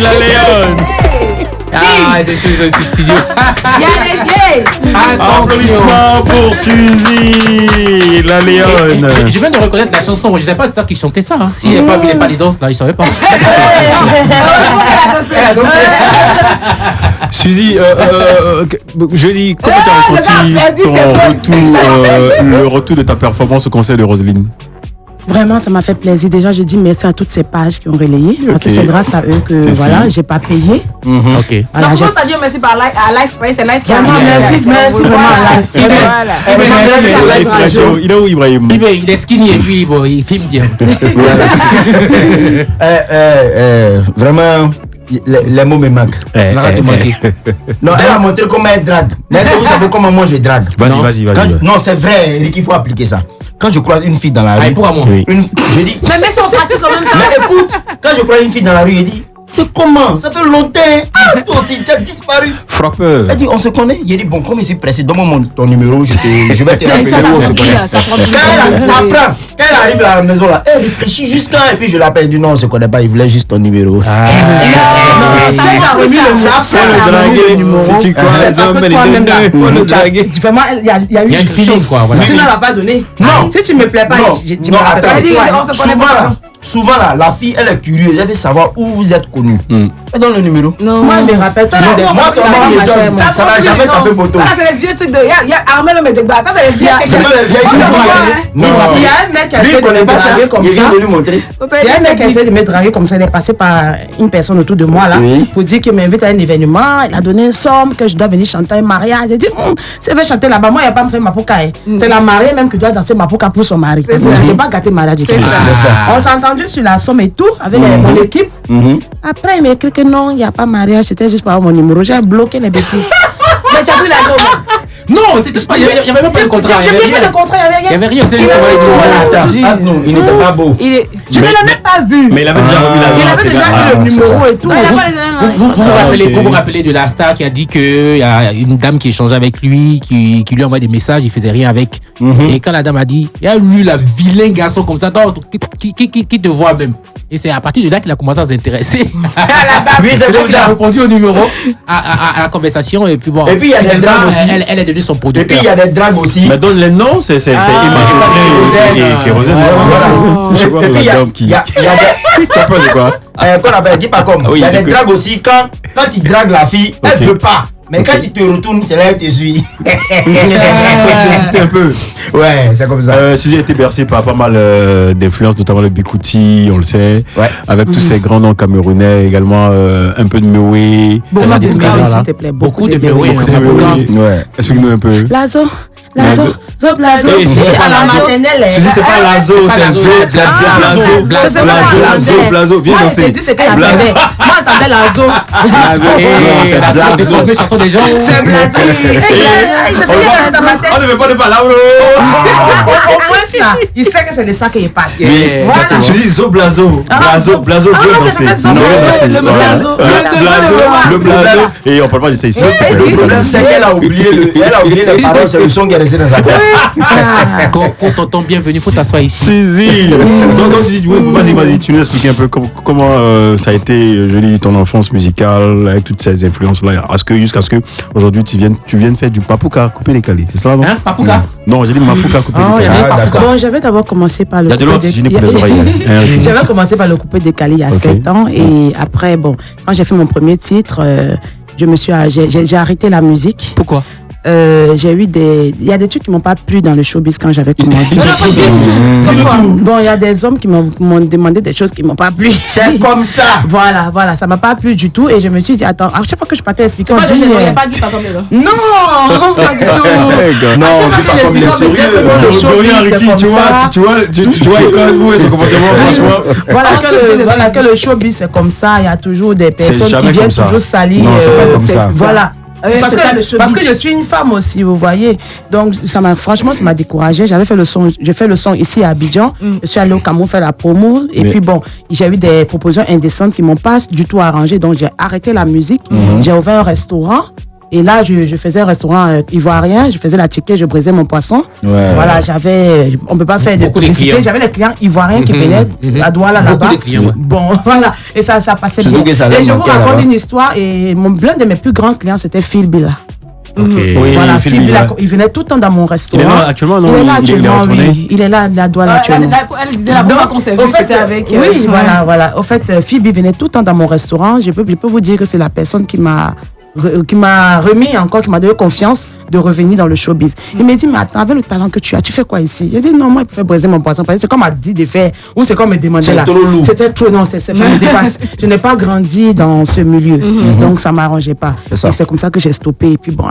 Speaker 3: la Léone.
Speaker 4: Ah, c'est studio.
Speaker 2: Il y a les gays.
Speaker 3: Applaudissements pour Suzy, la Léone.
Speaker 4: Je viens de reconnaître la chanson. Je ne savais pas toi qui chantait ça. Hein. S'il n'avait pas les danses là, il ne savait pas.
Speaker 3: Suzy, je dis, comment tu as ressenti le retour de ta performance au concert de Roselyne?
Speaker 6: Vraiment, ça m'a fait plaisir. Déjà, je dis merci à toutes ces pages qui ont relayé. Parce que c'est grâce à eux que voilà, j'ai pas payé.
Speaker 4: Ok.
Speaker 6: Voilà,
Speaker 2: Donc, comment ça dit merci par live, à live, c'est live qui a
Speaker 6: vraiment, merci vraiment à live.
Speaker 3: Voilà. Il est où, Ibrahim?
Speaker 4: Il est skinny et puis bon, il filme bien.
Speaker 5: Vraiment, les mots me manquent. Non, elle a montré comment elle drague. Mais est-ce que vous savez comment moi je drague?
Speaker 3: Vas-y.
Speaker 5: Non, c'est vrai, Eric, il faut appliquer ça. Quand je croise une fille dans la rue, je dis.
Speaker 2: Mais c'est en pratique quand même.
Speaker 5: Mais écoute, quand je croise une fille dans la rue, je dis. C'est comment? Ça fait longtemps. Ah, toi aussi, tu as disparu.
Speaker 3: Frappeur.
Speaker 5: Elle dit, on se connaît. Il dit, bon, comme je suis pressé, donne-moi ton numéro, je vais te rappeler où on se connaît. Ça prend. Quand elle arrive à la maison, là, elle réfléchit jusqu'à. Et puis je l'appelle, elle dit, non, on se connaît pas, il voulait juste ton numéro.
Speaker 3: Si tu crois les hommes, les draguer.
Speaker 6: Vraiment, il y a eu quelque chose, quoi. Sinon, elle va pas donner. Non. Si tu me plais pas, je me rappelle pas.
Speaker 5: Souvent là, la fille elle est curieuse, elle veut savoir où vous êtes connu. Elle donne le numéro.
Speaker 6: Non, moi elle me rappelle pas.
Speaker 5: Moi seulement je donne. Ça n'a jamais tapé poteau.
Speaker 2: Ça c'est les vieux trucs de. Il y a Armel et Medegba. Ça c'est les vieux
Speaker 5: trucs. Non.
Speaker 6: Il y a un mec qui a essayé de me draguer comme ça.
Speaker 5: Il vient de lui montrer.
Speaker 6: Il y a un mec qui a essayé de me draguer comme ça. Il est passé par une personne autour de moi là pour dire qu'il m'invite à un événement. Il a donné une somme que je dois venir chanter un mariage. J'ai dit, si elle veut chanter là-bas, moi il n'y a pas me faire Mapuka. C'est la mariée même qui doit danser Mapuka pour son mari. Je ne peux pas gâter le mariage. On s'est entendu sur la somme et tout avec mon équipe. Après il m'a écrit que non, il n'y a pas mariage, c'était juste pour avoir mon numéro. J'ai bloqué les bêtises.
Speaker 2: Mais tu as pris la somme.
Speaker 4: Non, il n'y avait même pas de contrat. Il n'y avait rien. C'est
Speaker 5: non, il n'était pas beau.
Speaker 6: Je ne l'avais pas vu.
Speaker 3: Mais il avait déjà
Speaker 6: vu le numéro et tout.
Speaker 4: Vous vous rappelez de la star qui a dit qu'il y a une dame qui échangeait avec lui, qui lui envoyait des messages, il faisait rien avec. Et quand la dame a dit, il y a lui, la vilain garçon comme ça, qui te voit même. Et c'est à partir de là qu'il a commencé à s'intéresser.
Speaker 5: Oui, c'est comme ça.
Speaker 4: Il a répondu au numéro, à la conversation. Et puis bon.
Speaker 5: Et puis il y a des dragues aussi.
Speaker 4: Elle est devenue son producteur.
Speaker 5: Et puis il y a des dragues aussi.
Speaker 3: Mais donne les noms, c'est Imagine et Kérosène.
Speaker 5: Et puis il y a des.
Speaker 3: Tu as peur de quoi?
Speaker 5: Qu'on appelle, dis pas comme. Il y a des dragues aussi. Quand tu dragues la fille, elle ne veut pas. Mais quand tu te retournes, c'est là qu'elle te suit.
Speaker 3: J'existais un peu.
Speaker 5: Ouais, c'est comme ça.
Speaker 3: Sujet a été bercé par pas mal d'influences, notamment le Bikouti, on le sait. Ouais. Avec tous ces grands noms camerounais, également un peu de Mewé.
Speaker 6: Beaucoup de Mewé, s'il te plaît.
Speaker 4: Beaucoup de Mewé.
Speaker 3: Ouais. Explique-nous un peu.
Speaker 6: Lazo.
Speaker 5: Lazo.
Speaker 6: À la maternelle.
Speaker 3: Je dis, c'est pas Lazo, c'est Zo. Blazo. Viens danser.
Speaker 6: Je dis, c'est qu'elle attendait. Moi, j'entendais Lazo.
Speaker 4: C'est la chanson des gens.
Speaker 6: C'est Blazo.
Speaker 3: On ne veut pas de parler.
Speaker 6: Au moins, ça. Il sait que c'est de ça qu'il parle.
Speaker 3: Voilà. Je dis Zo Blazo. Blazo, viens danser. Le Blazo. Et on parle pas de ça ici.
Speaker 5: Le problème, c'est qu'elle a oublié les paroles, c'est le son qui est resté dans sa tête.
Speaker 4: Quand t'entends bienvenue, il faut t'asseoir ici.
Speaker 3: Suzy. Donc, vas-y, tu nous expliques un peu comment ça a été, je dis, ton enfance musicale avec toutes ces influences-là, jusqu'à ce que aujourd'hui tu viennes faire du papouka, couper les calés. C'est cela, non?
Speaker 4: Papouka?
Speaker 3: Non, j'ai dit mapouka, couper les calés.
Speaker 6: Bon, j'avais d'abord commencé par le
Speaker 3: couper des calés. Pour les oreilles.
Speaker 6: J'avais commencé par le couper des calés il y a 7 ans. Et après, bon, quand j'ai fait mon premier titre, j'ai arrêté la musique.
Speaker 3: Pourquoi?
Speaker 6: Il y a des trucs qui m'ont pas plu dans le showbiz quand j'avais commencé. Bon, il y a des hommes qui m'ont demandé des choses qui m'ont pas plu.
Speaker 5: C'est comme ça.
Speaker 6: Voilà, ça m'a pas plu du tout et je me suis dit attends, à chaque fois que je partais expliquer,
Speaker 2: je ne voyais pas Guy Pacom là.
Speaker 6: Non, pas du tout.
Speaker 5: Non, Guy Pacom les sérieux.
Speaker 3: Tu vois école où est ce comportement franchement.
Speaker 6: Voilà que le showbiz c'est comme ça, il y a toujours des personnes qui viennent toujours salir.
Speaker 3: Non, c'est pas comme ça.
Speaker 6: Voilà. Parce que je suis une femme aussi, vous voyez. Donc, franchement, ça m'a découragée. J'ai fait le son ici à Abidjan. Je suis allée au Cameroun faire la promo. Et puis, bon, j'ai eu des propositions indécentes qui m'ont pas du tout arrangé. Donc, j'ai arrêté la musique. J'ai ouvert un restaurant. Et là, je faisais un restaurant ivoirien, je faisais la chiquée, je brisais mon poisson. Ouais. Voilà, on peut pas faire de publicité. J'avais les clients ivoiriens qui venaient à Douala là-bas. Bon, voilà. Et ça passait bien. Et je vous raconte une histoire. Et l'un de mes plus grands clients, c'était Phil Bila.
Speaker 3: Oui,
Speaker 6: voilà, Phil Bila, il venait tout le temps dans mon restaurant.
Speaker 3: Il est là actuellement, non?
Speaker 6: Il est là actuellement, oui. Il est là à Douala actuellement.
Speaker 2: Elle disait la première qu'on s'est vu, c'était avec.
Speaker 6: Oui, voilà. Au fait, Phil venait tout le temps dans mon restaurant. Je peux vous dire que c'est la personne qui m'a remis encore, qui m'a donné confiance de revenir dans le showbiz. Il m'a dit, mais attends, avec le talent que tu as, tu fais quoi ici? J'ai dit, non, moi, je peux briser mon poisson. C'est comme m'a dit de faire, ou c'est comme me demander là. C'était trop, non, ça me dépasse. Je n'ai pas grandi dans ce milieu, donc ça ne m'arrangeait pas. Et c'est comme ça que j'ai stoppé. Et puis bon.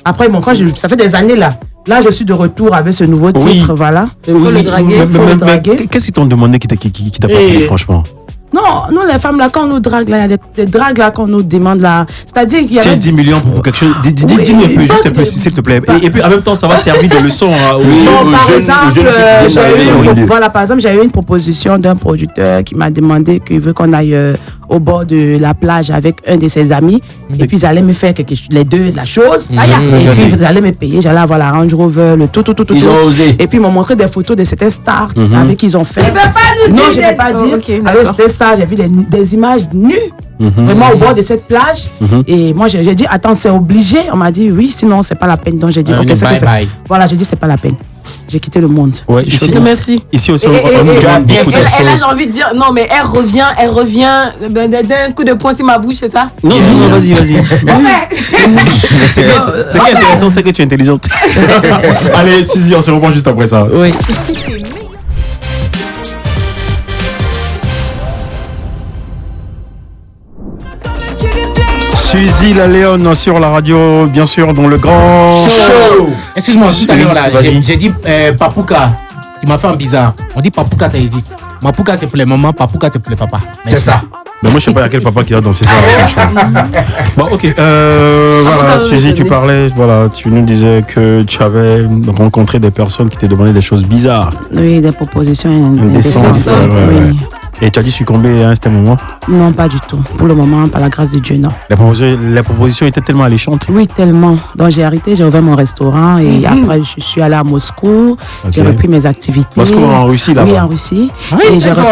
Speaker 6: Après, bon, ça fait des années là, je suis de retour avec ce nouveau titre, voilà.
Speaker 2: Faut le draguer.
Speaker 3: Qu'est-ce qu'ils t'ont demandé qui t'a pas plu, franchement?
Speaker 6: Non, nous les femmes là, quand on nous drague là, il y a des dragues là qu'on nous demande là. C'est-à-dire qu'il y a.
Speaker 3: Tiens, 10 millions pour quelque chose. Dis-nous un peu, juste un peu, s'il te plaît. Et puis en même temps, ça va servir de leçon aux jeunes filles.
Speaker 6: Voilà, par exemple, j'ai eu une proposition d'un producteur qui m'a demandé qu'il veut qu'on aille au bord de la plage avec un de ses amis. Et puis ils allaient me faire les deux la chose. Et puis ils allaient me payer. J'allais avoir la Range Rover, le tout.
Speaker 5: Ils ont osé.
Speaker 6: Et puis ils m'ont montré des photos de certaines stars avec qui ils ont fait.
Speaker 2: Tu ne peux pas nous dire.
Speaker 6: Non, je ne peux pas dire. Avec c'était ça, j'ai vu des images nues. Vraiment au bord de cette plage. Et moi j'ai dit attends, c'est obligé. On m'a dit oui, sinon c'est pas la peine. Donc j'ai dit ok, bye. Voilà, j'ai dit c'est pas la peine. J'ai quitté le monde.
Speaker 3: Ouais,
Speaker 2: merci.
Speaker 3: Ici aussi, on nous demande beaucoup de choses.
Speaker 2: Et là, j'ai envie de dire, non, mais elle revient d'un coup de poing sur ma bouche, c'est ça?
Speaker 3: Non, vas-y. Ce qui est intéressant, c'est que tu es intelligente. Allez, Suzy, on se reprend juste après ça.
Speaker 6: Oui.
Speaker 3: Suzy la Léon sur la radio, bien sûr, dans le grand show.
Speaker 4: Excuse-moi, tout à l'heure là, j'ai dit papouka. Tu m'as fait un bizarre. On dit papouka, ça existe. Mapouka, c'est pour les mamans, papouka, c'est pour les papas.
Speaker 5: C'est ça.
Speaker 3: Mais moi, je sais pas à quel papa qui a dansé ça, franchement. Bon, ok. Voilà, Suzy, tu parlais, voilà, tu nous disais que tu avais rencontré des personnes qui t'ont demandé des choses bizarres.
Speaker 6: Oui, des propositions
Speaker 3: indécentes.
Speaker 6: Oui.
Speaker 3: Et tu as dû succomber à un certain moment?
Speaker 8: Non, pas du tout. Pour le moment, par la grâce de Dieu, non.
Speaker 3: La proposition était tellement alléchante.
Speaker 8: Oui, tellement. Donc j'ai arrêté, j'ai ouvert mon restaurant et après je suis allée à Moscou. J'ai repris mes activités.
Speaker 3: Moscou en Russie là-bas?
Speaker 8: Oui, en Russie.
Speaker 2: Oui,
Speaker 8: et j'ai repris.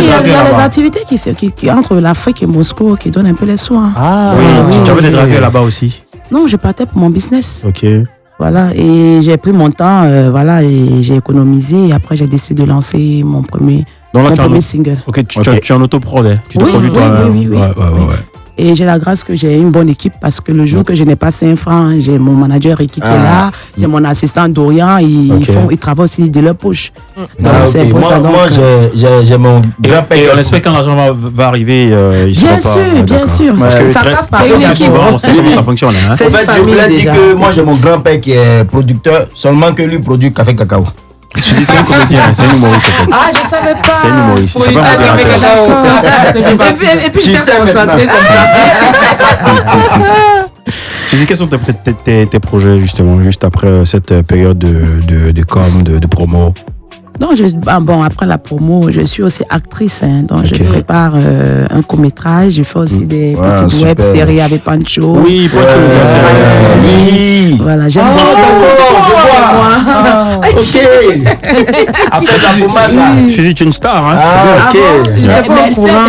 Speaker 3: Il
Speaker 8: y a des activités qui entre l'Afrique et Moscou qui donnent un peu les sous. Hein.
Speaker 3: Ah oui. Tu avais des dragueurs là-bas aussi?
Speaker 8: Non, je partais pour mon business.
Speaker 3: Ok.
Speaker 8: Voilà, et j'ai pris mon temps, voilà, et j'ai économisé. Et après, j'ai décidé de lancer mon premier single.
Speaker 3: Ok, tu es en autoprod, hein? Tu te produis toi?
Speaker 8: Oui. Et j'ai la grâce que j'ai une bonne équipe parce que le jour que je n'ai pas 5 francs, j'ai mon manager Ricky qui est là, j'ai mon assistant Dorian, ils travaillent aussi de leur poche.
Speaker 5: Donc, c'est pour ça. Moi, j'ai mon grand-père.
Speaker 3: Et on espère quand l'argent va arriver, il sera pas.
Speaker 8: Bien sûr.
Speaker 3: Parce que
Speaker 8: ça passe par
Speaker 3: une équipe. On sait comment ça fonctionne.
Speaker 5: En fait, je voulais dire que moi, j'ai mon grand-père qui est producteur, seulement que lui produit café cacao.
Speaker 3: Tu dis c'est un comédien, c'est un humoriste en fait.
Speaker 8: Ah, je savais pas.
Speaker 3: C'est un humoriste. C'est pas
Speaker 8: Et puis j'étais concentrée comme ça.
Speaker 3: Suzy, quels sont tes projets justement, juste après cette période de com, de promo?
Speaker 8: Non, après la promo, je suis aussi actrice. Hein, donc, je prépare un court-métrage. Je fais aussi des petites web-séries avec Pancho.
Speaker 3: Oui, Pancho.
Speaker 5: Oui.
Speaker 8: Voilà, j'aime bien.
Speaker 5: Ok. Après la pommade.
Speaker 3: Suzy, tu es une star. Hein?
Speaker 5: Ah, ok.
Speaker 8: Il n'est pas au courant.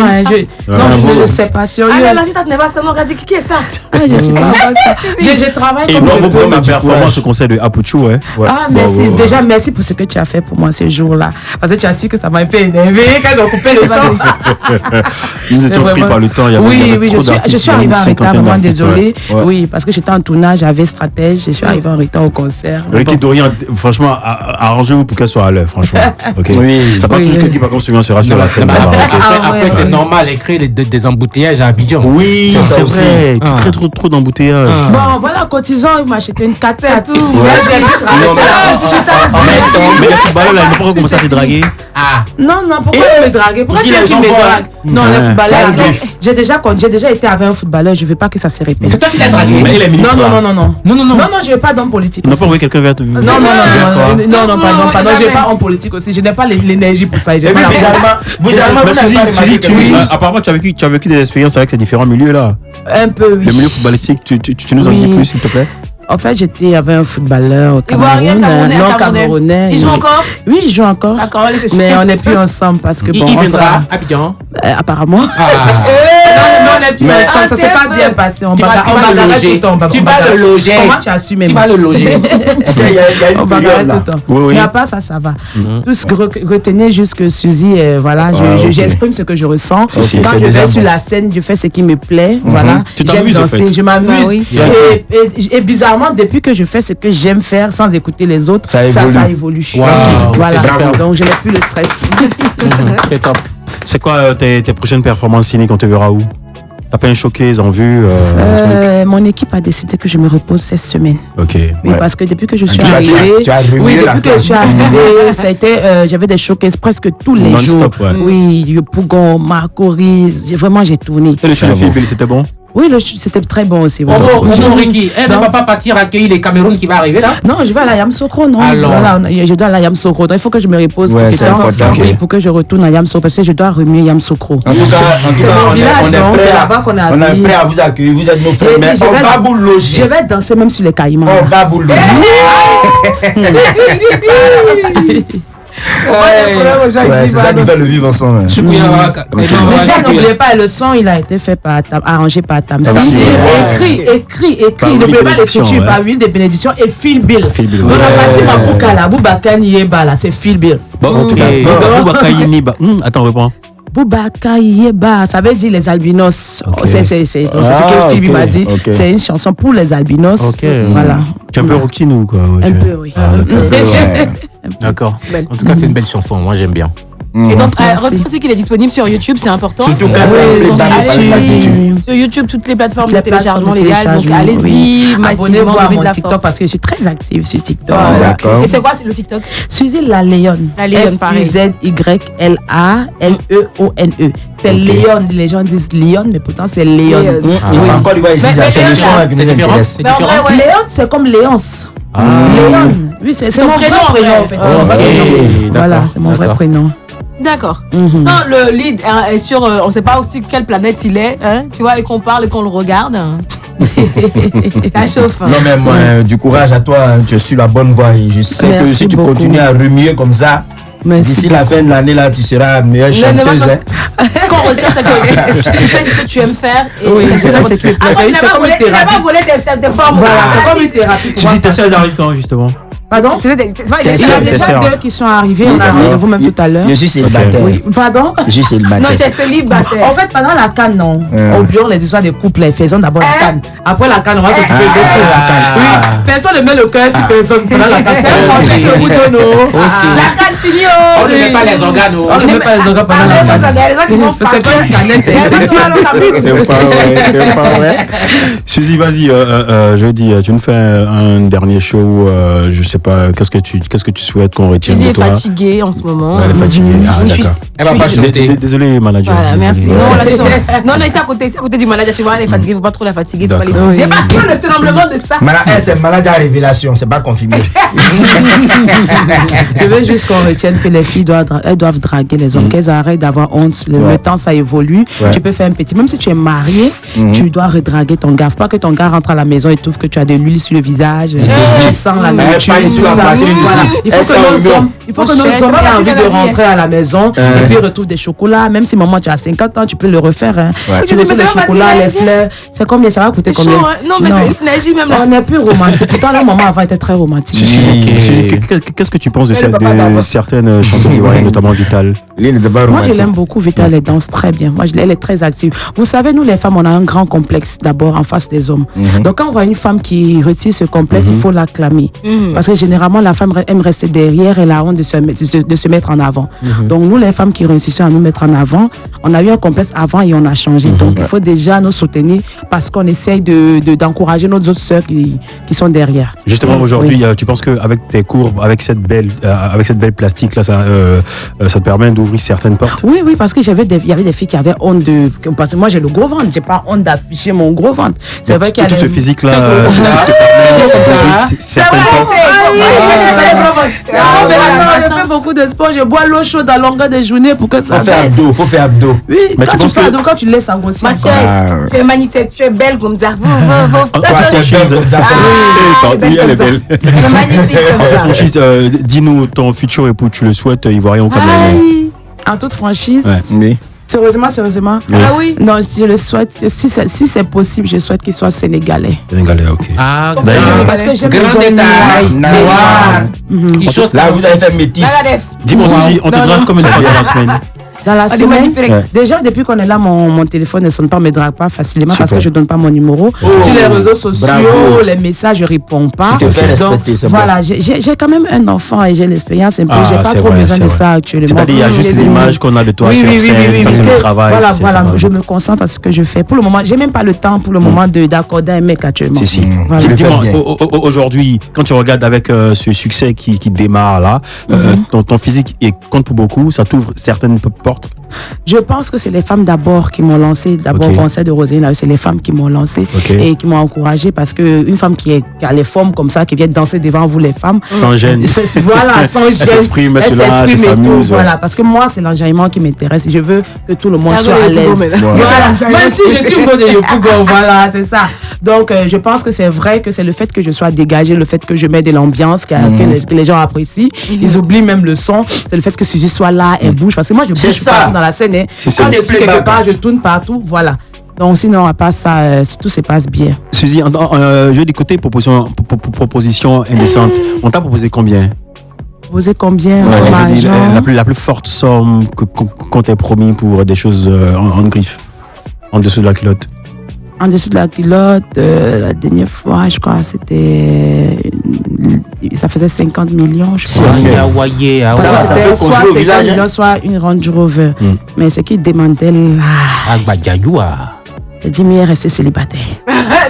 Speaker 8: Non, je ne sais pas. Sérieux.
Speaker 2: Ah, la petite n'est pas seulement regardé qui est ça?
Speaker 8: Je suis pas. Je travaille comme
Speaker 3: je peux. Et bravo pour ta performance au concert de Apuchu.
Speaker 8: Ah, merci. Déjà, merci pour ce que tu as fait pour moi ce jour-là. Parce que tu as su que ça m'a un peu énervé quand ils ont coupé le son.
Speaker 3: Nous étions pris par le temps.
Speaker 8: Oui, je suis arrivée en retard, vraiment désolée. Oui, parce que j'étais en tournage, j'avais stratège, je suis arrivée en retard au concert.
Speaker 3: Ricky Dorian, franchement, arrangez-vous pour qu'elle soit à l'heure, franchement. Oui. Ça pas toujours que Guy Pacom sera sur la scène.
Speaker 4: Après, c'est normal, écrire des embouteillages à Abidjan.
Speaker 3: Oui, c'est vrai. Tu crées trop d'embouteillages.
Speaker 8: Bon, voilà, cotisant, il m'a acheté une 4x4.
Speaker 3: Mais les footballeurs, là, ils n'ont pas commencé à te draguer.
Speaker 8: Non, pourquoi tu me dragues? Pourquoi tu me dragues? Non, les footballeurs, j'ai déjà été avec un footballeur, je ne veux pas que ça se répète.
Speaker 4: C'est toi qui l'as dragué?
Speaker 3: Mais il est ministre.
Speaker 8: Non, je ne veux pas d'homme politique.
Speaker 3: Tu n'as pas envoyé quelqu'un vers toi?
Speaker 8: Non, pardon, je ne veux pas homme politique aussi. Je n'ai pas l'énergie pour ça.
Speaker 3: Apparemment, tu as vécu des expériences avec ces différents milieux là.
Speaker 8: Un peu, oui.
Speaker 3: Le milieu footballistique, tu nous en dis plus, s'il te plaît?
Speaker 8: En fait, j'étais avec un footballeur camerounais.
Speaker 2: Il joue encore?
Speaker 8: Oui, il joue encore.
Speaker 2: D'accord,
Speaker 8: mais on n'est plus ensemble parce que
Speaker 4: bon. Il viendra à Abidjan?
Speaker 8: Apparemment.
Speaker 2: Non, on n'est plus ensemble.
Speaker 8: Ça s'est pas bien passé. On
Speaker 4: bagarre tout le temps. Tu vas le loger.
Speaker 8: Comment tu as su même?
Speaker 4: Tu vas le loger.
Speaker 8: On bagarre tout le temps. Mais à part ça, ça va. Plus retenez juste que Suzy, voilà, j'exprime ce que je ressens. Quand je vais sur la scène, je fais ce qui me plaît. Voilà. J'aime danser, je m'amuse. Et bizarrement, depuis que je fais ce que j'aime faire sans écouter les autres, ça évolue. Voilà. Donc je n'ai plus le stress.
Speaker 3: C'est top. C'est quoi tes prochaines performances scéniques? On te verra où? T'as pas un showcase en vue?
Speaker 8: Mon équipe a décidé que je me repose cette semaine.
Speaker 3: Ok.
Speaker 8: Oui, parce que depuis que je suis arrivée, j'avais des showcases presque tous les jours. Oui, Yopougon, Marcory, vraiment j'ai tourné.
Speaker 3: Et le show de Phil Bill, c'était bon?
Speaker 8: Oui, c'était très bon aussi.
Speaker 4: Mon Ricky, elle ne va pas partir accueillir les Cameroun qui va arriver là?
Speaker 8: Non, je vais à la Yamsokro, non.
Speaker 4: Alors.
Speaker 8: Voilà, je dois à la Yamsokro. Donc il faut que je me repose quelque temps. Oui, pour que je retourne à Yamsokro, parce que je dois remuer Yamsokro.
Speaker 5: En tout cas, on est prêt à vous accueillir. Vous êtes nos frères, mais on va vous loger.
Speaker 8: Je vais danser même sur les caïmans.
Speaker 5: On va vous loger. C'est ça qui fait le vivre ensemble.
Speaker 8: Déjà, n'oubliez pas, le son, il a été fait arrangé par Tamsin. Écrit. N'oubliez pas l'écriture par Huile de Bénédiction et Phil Bill. Donc, la partie Maboukala, Boubaka Nieba, là, c'est Phil Bill.
Speaker 3: Bon, en tout cas, Boubaka Nieba. Attends, reprends.
Speaker 8: Boubaka Yeba, ça veut dire les albinos. C'est ce que Phil m'a dit. C'est une chanson pour les albinos. Voilà.
Speaker 3: Tu es un peu rockin' ou quoi?
Speaker 8: Un peu, oui.
Speaker 4: D'accord. En tout cas, c'est une belle chanson. Moi, j'aime bien.
Speaker 2: Et donc, retenez aussi qu'il est disponible sur YouTube, c'est important.
Speaker 5: Surtout quand
Speaker 2: sur YouTube, toutes les plateformes de téléchargement légal. Donc, allez-y,
Speaker 8: abonnez-vous à mon TikTok parce que je suis très active sur TikTok.
Speaker 5: D'accord.
Speaker 2: Et c'est quoi le TikTok?
Speaker 8: Suzy la Léonne.
Speaker 2: La Léonne, pareil.
Speaker 8: SUZYLALEONE. C'est Léonne. Les gens disent Léonne, mais pourtant c'est Léonne.
Speaker 5: Encore, il va ici, c'est le son qui nous intéresse.
Speaker 8: Léonne, c'est comme Léonce. Léonne. Oui, c'est mon vrai prénom en fait. Voilà, c'est mon vrai prénom.
Speaker 2: D'accord. Quand le lead est sur, on ne sait pas aussi quelle planète il est, hein, tu vois, et qu'on parle et qu'on le regarde. Ça chauffe.
Speaker 5: Non, mais moi, du courage à toi, hein, tu es sur la bonne voie et je sais que si tu continues à remuer comme ça, d'ici la fin de l'année, là, tu seras meilleure chanteuse.
Speaker 2: Ce qu'on retient, c'est que tu fais ce que tu aimes faire. Et
Speaker 6: oui, c'est que tu
Speaker 2: n'as pas volé tes formes.
Speaker 6: Voilà, c'est comme une thérapie.
Speaker 3: Suzy, tes sœurs arrivent quand, justement?
Speaker 6: Pardon? Il y a déjà 2 qui sont arrivés. On a rendez-vous même tout à l'heure.
Speaker 5: Je suis célibataire.
Speaker 6: Oui. Pardon?
Speaker 5: Je suis célibataire.
Speaker 2: Non, tu es célibataire.
Speaker 6: En fait, pendant la canne, non. Oublions les histoires de couple. Faisons d'abord la canne. Après la canne, on va s'occuper de oui. Personne ne met le cœur sur personne pendant la canne. C'est un conseil que vous donnez.
Speaker 2: La canne finie.
Speaker 4: On ne met pas les organes.
Speaker 6: On ne met pas les organes pendant la canne.
Speaker 3: C'est pas vrai. Suzy, vas-y, jeudi, tu nous fais un dernier show. Je sais pas, qu'est-ce que tu souhaites qu'on retienne de toi?
Speaker 2: Je suis fatiguée en ce moment.
Speaker 3: Elle est fatiguée. Ah, d'accord.
Speaker 4: Elle va pas chanter.
Speaker 3: Désolé, manager.
Speaker 2: Voilà, merci. Non, c'est à côté du manager. Tu vois, elle est fatiguée. Il ne faut pas trop la fatiguer. Faut pas les... C'est parce que le tremblement de ça.
Speaker 5: C'est manager à révélation, c'est pas confirmé.
Speaker 6: Je veux juste qu'on retienne que les filles doivent draguer les hommes, qu'elles arrêtent d'avoir honte. Le temps, ça évolue. Tu peux faire un petit. Même si tu es marié, tu dois redraguer ton gars. Faut pas que ton gars rentre à la maison et trouve que tu as de l'huile sur le visage. Tu sens la nourriture. Il faut que nos hommes aient envie de rentrer à la maison et puis retrouvent des chocolats. Même si maman tu as 50 ans, tu peux le refaire. Tu retrouves des chocolats, les fleurs. C'est combien? Ça va coûter combien?
Speaker 2: Non, mais c'est une énergie même là.
Speaker 6: On n'est plus romantique. Pourtant, la maman avant était très romantique.
Speaker 3: Qu'est-ce que tu penses de certaines chanteuses ivoiriennes, notamment Vital?
Speaker 6: Moi, je l'aime beaucoup. Vital, elle danse très bien. Moi, elle est très active. Vous savez, nous les femmes, on a un grand complexe d'abord en face des hommes. Donc, quand on voit une femme qui retire ce complexe, il faut l'acclamer. Parce que généralement, la femme aime rester derrière et la honte de se mettre en avant. Donc, nous, les femmes qui réussissons à nous mettre en avant, on a eu un complexe avant et on a changé. Donc, il faut déjà nous soutenir parce qu'on essaye d'encourager nos autres sœurs qui sont derrière.
Speaker 3: Justement, aujourd'hui, tu penses qu'avec tes courbes, avec cette belle plastique, là, ça te permet d'ouvrir certaines portes?
Speaker 6: Oui, parce que il y avait des filles qui avaient honte de... Parce que moi, j'ai le gros ventre. J'ai pas honte d'afficher mon gros ventre. C'est vrai qu'il y a...
Speaker 3: Tout ce physique-là...
Speaker 6: C'est vrai, je fais beaucoup de sport. Je bois l'eau chaude à longueur de journée pour que ça baisse.
Speaker 5: Faut faire abdos.
Speaker 6: Oui, mais quand tu fais abdos, quand tu laisses engrossir.
Speaker 2: Ma chère, tu es magnifique, tu es belle comme ça.
Speaker 3: Oui, elle est belle.
Speaker 2: Tu es magnifique comme ça.
Speaker 3: Franchise, dis-nous, ton futur époux, tu le souhaites ivoirien ou camerounais?
Speaker 6: En toute franchise.
Speaker 3: Oui.
Speaker 6: Sérieusement.
Speaker 2: Ah oui.
Speaker 6: Non, je le souhaite. Si c'est possible, je souhaite qu'il soit sénégalais.
Speaker 3: Sénégalais, ok.
Speaker 4: Ah,
Speaker 6: parce que j'aime
Speaker 4: grand détail.
Speaker 5: Là, vous avez fait métis.
Speaker 3: Dis-moi, Suzy, on te drague combien de fois dans la semaine?
Speaker 6: Dans la semaine, déjà depuis qu'on est là, mon téléphone ne sonne pas, me drague pas facilement. Super. Parce que je donne pas mon numéro. Sur les réseaux sociaux, les messages, je réponds pas.
Speaker 5: Tu te fais respecter, c'est
Speaker 6: voilà, j'ai quand même un enfant et j'ai l'expérience un peu. J'ai pas trop besoin de ça actuellement.
Speaker 3: C'est-à-dire, il y a juste l'image qu'on a de toi sur scène, ça c'est le travail.
Speaker 6: Voilà, je me concentre à ce que je fais. Pour le moment, j'ai même pas le temps pour le moment d'accorder un mec actuellement.
Speaker 3: Si. Dis-moi, aujourd'hui, quand tu regardes avec ce succès qui démarre là, ton physique compte pour beaucoup, ça t'ouvre certaines portes.
Speaker 6: Je pense que c'est les femmes d'abord qui m'ont lancé. D'abord, au conseil de Roselyne, c'est les femmes qui m'ont lancé et qui m'ont encouragé parce qu'une femme qui a les formes comme ça, qui vient danser devant vous, les femmes.
Speaker 3: Sans gêne.
Speaker 6: Voilà, sans gêne.
Speaker 3: Elle s'exprime, elle se lâche, elle s'amuse.
Speaker 6: Voilà, parce que moi, c'est l'enjaillement qui m'intéresse. Je veux que tout le monde soit à l'aise. Même si je suis une de Yopougo, voilà, c'est ça. Donc, je pense que c'est vrai que c'est le fait que je sois dégagée, le fait que je mette de l'ambiance, que les gens apprécient. Ils oublient même le son. C'est le fait que Suzy soit là, elle bouge. Parce que moi, je bouge pas dans la scène. Quand je suis quelque part, je tourne partout, voilà. Donc sinon, à part ça, si tout se passe bien.
Speaker 3: Suzy, je vais du côté proposition indécente. On t'a proposé combien?
Speaker 6: Proposé combien?
Speaker 3: Je dis, la plus forte somme qu'on t'ait promis pour des choses en griffe, en dessous de la culotte.
Speaker 6: En dessous de la culotte, la dernière fois, je crois, ça faisait 50 millions, je crois.
Speaker 4: C'était
Speaker 6: soit 50 millions, soit une Range Rover. Mais ce qu'il demandait là... J'ai dit, mieux rester célibataire.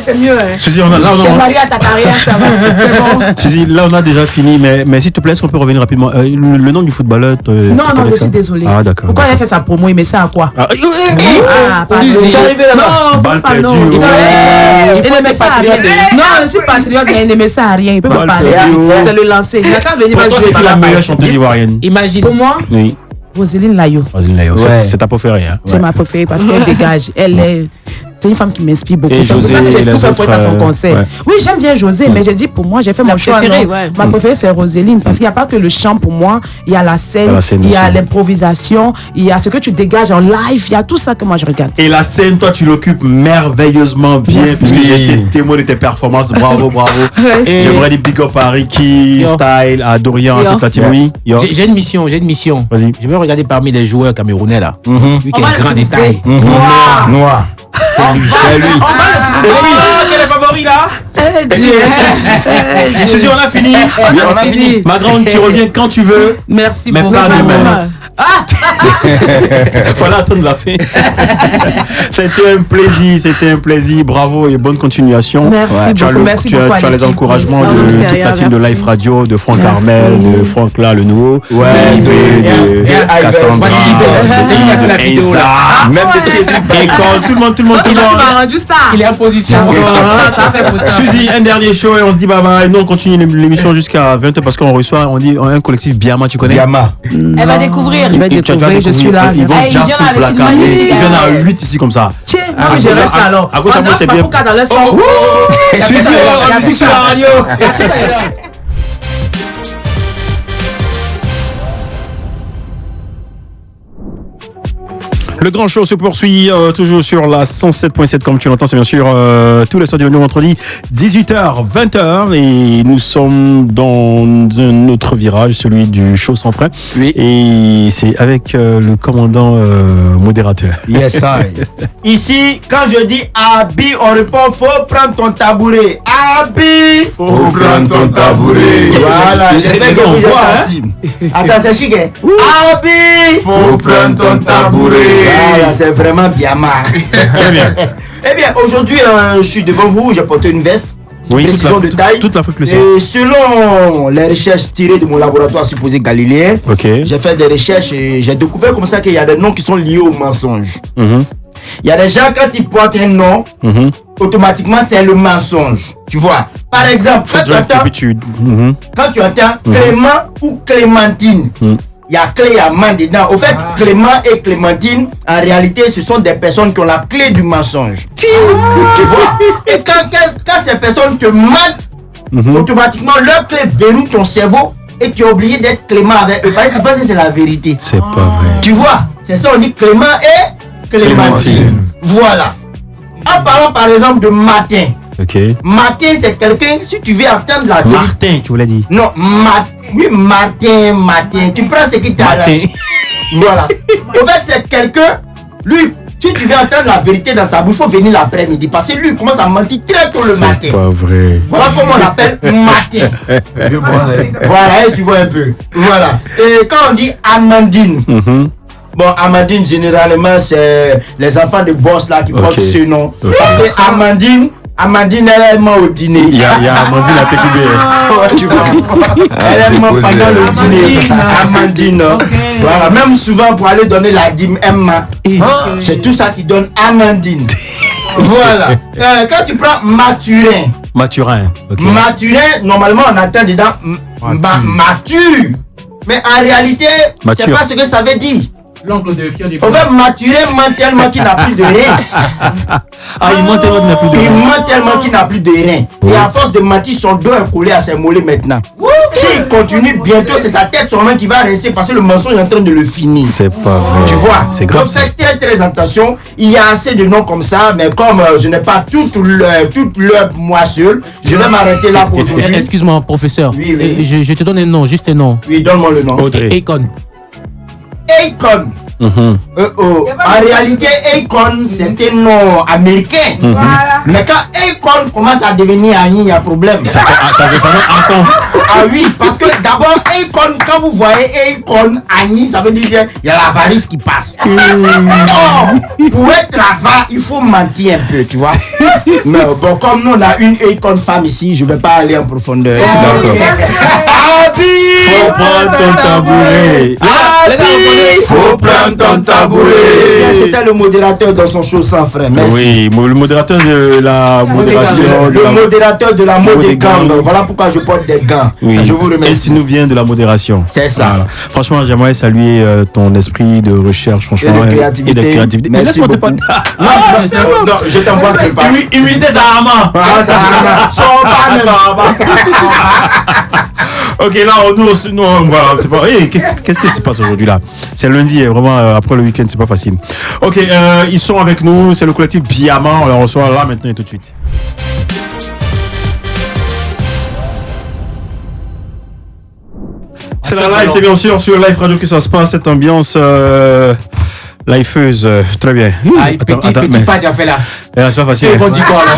Speaker 2: C'est mieux.
Speaker 3: Suzy, on a là,
Speaker 2: t'es marié à ta carrière, ça va. C'est bon.
Speaker 3: Suzy, là, on a déjà fini, mais s'il te plaît, est-ce qu'on peut revenir rapidement? Le nom du footballeur.
Speaker 6: Non, je suis désolée.
Speaker 3: Ah, d'accord.
Speaker 6: Pourquoi il a fait sa promo? Il met ça à quoi?
Speaker 5: Suzy, arrivé là-bas.
Speaker 3: Balle perdue.
Speaker 6: Il ne met ça à rien. Non, je suis patriote, mais il ne met ça à rien. Il peut pas parler. C'est le lancer. Il n'a qu'à venir.
Speaker 3: Pour toi, c'est qui la meilleure chanteuse ivoirienne?
Speaker 4: Imagine.
Speaker 6: Pour moi?
Speaker 3: Oui.
Speaker 6: Roselyne Layo.
Speaker 3: Roselyne Layo, c'est ta préférée. Hein?
Speaker 6: C'est ma préférée parce qu'elle dégage. C'est une femme qui m'inspire beaucoup.
Speaker 3: C'est pour ça que j'ai tout fait pour être à son concert.
Speaker 6: Ouais. Oui, j'aime bien José, mais j'ai dit pour moi, j'ai fait mon choix. Ma préférée, c'est Roselyne parce qu'il n'y a pas que le chant pour moi. Il y a la scène, il y a l'improvisation, il y a ce que tu dégages en live. Il y a tout ça que moi je regarde.
Speaker 3: Et la scène, toi, tu l'occupes merveilleusement bien. Parce que j'ai été témoin de tes performances. Bravo. J'aimerais dire big up à Ricky, Style, à Dorian, à toute la team. Oui.
Speaker 4: J'ai une mission.
Speaker 3: Vas-y.
Speaker 4: Je vais regarder parmi les joueurs camerounais là. Lui qui a un grand détail.
Speaker 5: Noir. C'est lui.
Speaker 3: Quel est le favori là? Suzy, on a fini. Ma grande, tu reviens quand tu veux.
Speaker 6: Merci
Speaker 3: beaucoup. Mais pas demain. Voilà, attendre la fin. C'était un plaisir. Bravo et bonne continuation.
Speaker 6: Merci beaucoup.
Speaker 3: Tu as les encouragements de toute la team de Life Radio, de Franck Armel, de Franck là, le nouveau.
Speaker 5: De
Speaker 3: Cassandra.
Speaker 5: Même de Cédric.
Speaker 3: Tout le monde.
Speaker 6: Il est en position.
Speaker 3: Suzy, un dernier show et on se dit bye bye. Nous on continue l'émission jusqu'à 20h parce qu'on reçoit, on dit un collectif Biama, tu connais?
Speaker 5: Biama.
Speaker 2: Elle va découvrir.
Speaker 6: Je suis là.
Speaker 3: Ils vont déjà sur la carte. Il y en a 8 ici comme ça.
Speaker 6: Tiens, je reste alors.
Speaker 3: À gauche, c'est bien.
Speaker 6: Dans le son.
Speaker 3: Suzy, la musique sur la radio. Le grand show se poursuit toujours sur la 107.7 comme tu l'entends, c'est bien sûr tous les soirs du vendredi 18h 20h et nous sommes dans un autre virage, celui du show sans frein.
Speaker 5: Oui.
Speaker 3: Et c'est avec le commandant modérateur.
Speaker 5: Yes, I. Ici, quand je dis Abi, on répond faut prendre ton tabouret. Abi,
Speaker 1: faut prendre ton tabouret.
Speaker 5: Voilà, j'espère que vous êtes assis. Attends, c'est chic, hein? Abi,
Speaker 1: faut prendre ton tabouret.
Speaker 5: Voilà, c'est vraiment bien marre.
Speaker 3: Très bien.
Speaker 5: Eh bien, aujourd'hui, je suis devant vous, j'ai porté une veste.
Speaker 3: Oui,
Speaker 5: précision de taille.
Speaker 3: Toute l'Afrique le sait.
Speaker 5: Et selon les recherches tirées de mon laboratoire supposé galiléen, j'ai fait des recherches et j'ai découvert comme ça qu'il y a des noms qui sont liés au mensonge. Il y a des gens, quand ils portent un nom, automatiquement c'est le mensonge. Tu vois? Par exemple, quand tu entends Clément ou Clémentine, il y a clé et amant dedans. Au fait, Clément et Clémentine, en réalité, ce sont des personnes qui ont la clé du mensonge. Tu vois? Et quand ces personnes te mentent, automatiquement, leur clé verrouille ton cerveau et tu es obligé d'être Clément avec eux. Tu penses que c'est la vérité.
Speaker 3: C'est pas vrai.
Speaker 5: Tu vois? C'est ça, on dit Clément et Clémentine. Voilà. En parlant par exemple de Martin.
Speaker 3: Ok.
Speaker 5: Martin, c'est quelqu'un, si tu veux entendre la vérité.
Speaker 3: Martin, tu voulais dire?
Speaker 5: Non, oui, Martin. Tu prends ce qui t'arrange. Voilà. Au fait, c'est quelqu'un, lui, si tu veux entendre la vérité dans sa bouche, il faut venir l'après-midi. Parce que lui, il commence à mentir très tôt le matin.
Speaker 3: C'est pas vrai.
Speaker 5: Voilà comment on l'appelle Martin. Voilà, et tu vois un peu. Voilà. Et quand on dit Amandine, bon, Amandine, généralement, c'est les enfants de boss là qui portent ce nom. Parce que Amandine, elle est morte au dîner.
Speaker 3: Il y a Amandine à TQB.
Speaker 5: Tu vois, elle est morte pendant le dîner. Amandine. Voilà, même souvent pour aller donner la dîme, Emma. C'est tout ça qui donne Amandine. Voilà. Quand tu prends Mathurin.
Speaker 3: Mathurin.
Speaker 5: Normalement, on attend dedans mature. Mais en réalité, c'est pas ce que ça veut dire.
Speaker 4: L'oncle de Fion du
Speaker 5: On va Mathurin ment tellement qu'il n'a plus de rein.
Speaker 3: Il ment tellement qu'il n'a plus de rein.
Speaker 5: Il ment tellement qu'il n'a plus de rein. Et à force de mentir, son dos est collé à ses mollets maintenant. S'il continue, bientôt c'est sa tête seulement qui va rester parce que le mensonge est en train de le finir.
Speaker 3: C'est pas vrai.
Speaker 5: Tu vois?
Speaker 3: C'est grave.
Speaker 5: Donc faites très attention. Il y a assez de noms comme ça, mais comme je n'ai pas toute l'heure moi seul, je vais m'arrêter là pour aujourd'hui.
Speaker 4: Excuse-moi, professeur.
Speaker 5: Oui.
Speaker 4: Je te donne un nom, juste un nom.
Speaker 5: Oui, donne-moi le nom.
Speaker 3: Audrey.
Speaker 4: Akon.
Speaker 5: Akon. En réalité, Akon, c'est un nom américain. Mais quand Akon commence à devenir Agni, il y a problème.
Speaker 3: Ça fait Akon.
Speaker 5: Ah oui, parce que d'abord, Akon, quand vous voyez Akon, Agni, ça veut dire qu'il y a la varice qui passe. Or, pour être avare, il faut mentir un peu, tu vois. Mais bon, comme nous, on a une Akon femme ici, je ne vais pas aller en profondeur.
Speaker 3: D'accord.
Speaker 5: Abi,
Speaker 3: faut prendre ton tabouret.
Speaker 5: Abi,
Speaker 1: faut prendre
Speaker 5: dans ton tabouret. C'était le modérateur dans son show sans frère. Merci.
Speaker 3: Oui, le modérateur de la modération.
Speaker 5: Le modérateur de la mode des gants. Voilà pourquoi je porte des gants.
Speaker 3: Oui.
Speaker 5: Je vous remercie.
Speaker 3: Et si nous vient de la modération.
Speaker 5: C'est ça.
Speaker 3: Voilà. Franchement, j'aimerais saluer ton esprit de recherche, franchement.
Speaker 5: Et de créativité.
Speaker 3: Merci beaucoup.
Speaker 5: Non, je t'envoie quelque part.
Speaker 3: Humilité, ça va. Ok, là, nous, voilà, c'est pas. Hey, qu'est-ce qui se passe aujourd'hui là? C'est lundi, vraiment, après le week-end, c'est pas facile. Ok, ils sont avec nous, c'est le collectif Biama, on les reçoit là maintenant et tout de suite. C'est la live, c'est bien sûr sur Live Radio que ça se passe, cette ambiance liveuse, très bien.
Speaker 4: Petit pas, tu as fait là.
Speaker 3: C'est pas facile.
Speaker 4: On dit quoi là?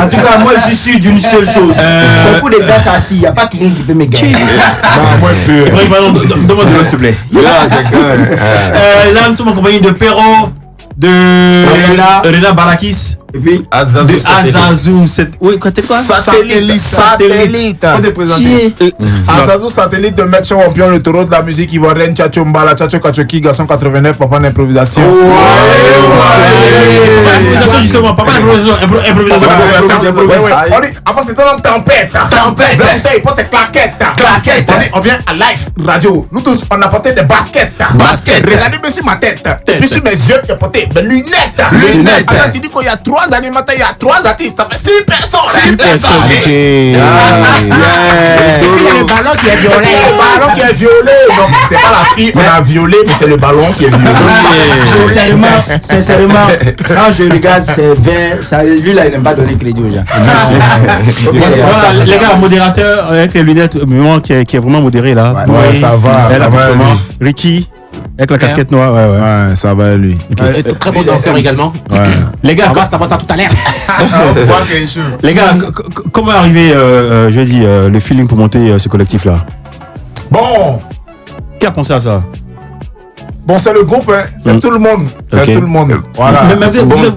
Speaker 5: En tout cas, moi je suis sûr d'une seule chose. Beaucoup de gars assis, il n'y a pas quelqu'un qui peut me gagner.
Speaker 3: Moi un peu. Donne-moi de l'eau s'il te plaît. Là, nous sommes en compagnie de Perro, de Rena Barakis.
Speaker 9: Et puis
Speaker 3: Azazou. Oui, quoi?
Speaker 9: Satellite. Faut te présenter. Azazou Satellite de Maître Champion, le taureau de la musique ivoirienne, Tchatcho Mbala, Tchatcho Kachoki, garçon 89, papa d'improvisation.
Speaker 3: Improvisation justement, papa d'improvisation.
Speaker 9: Avant c'était dans tempête. Il porte ses claquettes. On vient à live radio. Nous tous on a porté des baskets. Regardez sur ma tête. Et puis sur mes yeux, j'ai porté des lunettes. Alors tu dis qu'il y a 3 animateurs, il y a 3 artistes, ça fait 6 personnes.
Speaker 5: 6 personnes.
Speaker 9: Il y a le ballon qui est violet. Le ballon qui est violet. Donc c'est pas la fille, on a violé, mais c'est le ballon qui est violet.
Speaker 5: Sincèrement, quand je regarde ces vers, lui là, il n'aime pas donner crédit aux gens.
Speaker 3: Voilà, les gars, modérateur avec les lunettes, qui est vraiment modéré là.
Speaker 9: Ouais, ça va.
Speaker 3: Ricky. Avec la casquette noire,
Speaker 9: ouais, ça va lui.
Speaker 4: Très bon danseur également.
Speaker 3: Ouais. Les gars,
Speaker 4: on va savoir ça tout à l'heure.
Speaker 3: Les gars, comment est arrivé, je dis, le feeling pour monter ce collectif-là?
Speaker 9: Bon.
Speaker 3: Qui a pensé à ça?
Speaker 9: Bon, c'est le groupe, hein. C'est tout le monde. C'est tout le monde. Voilà.
Speaker 3: Mais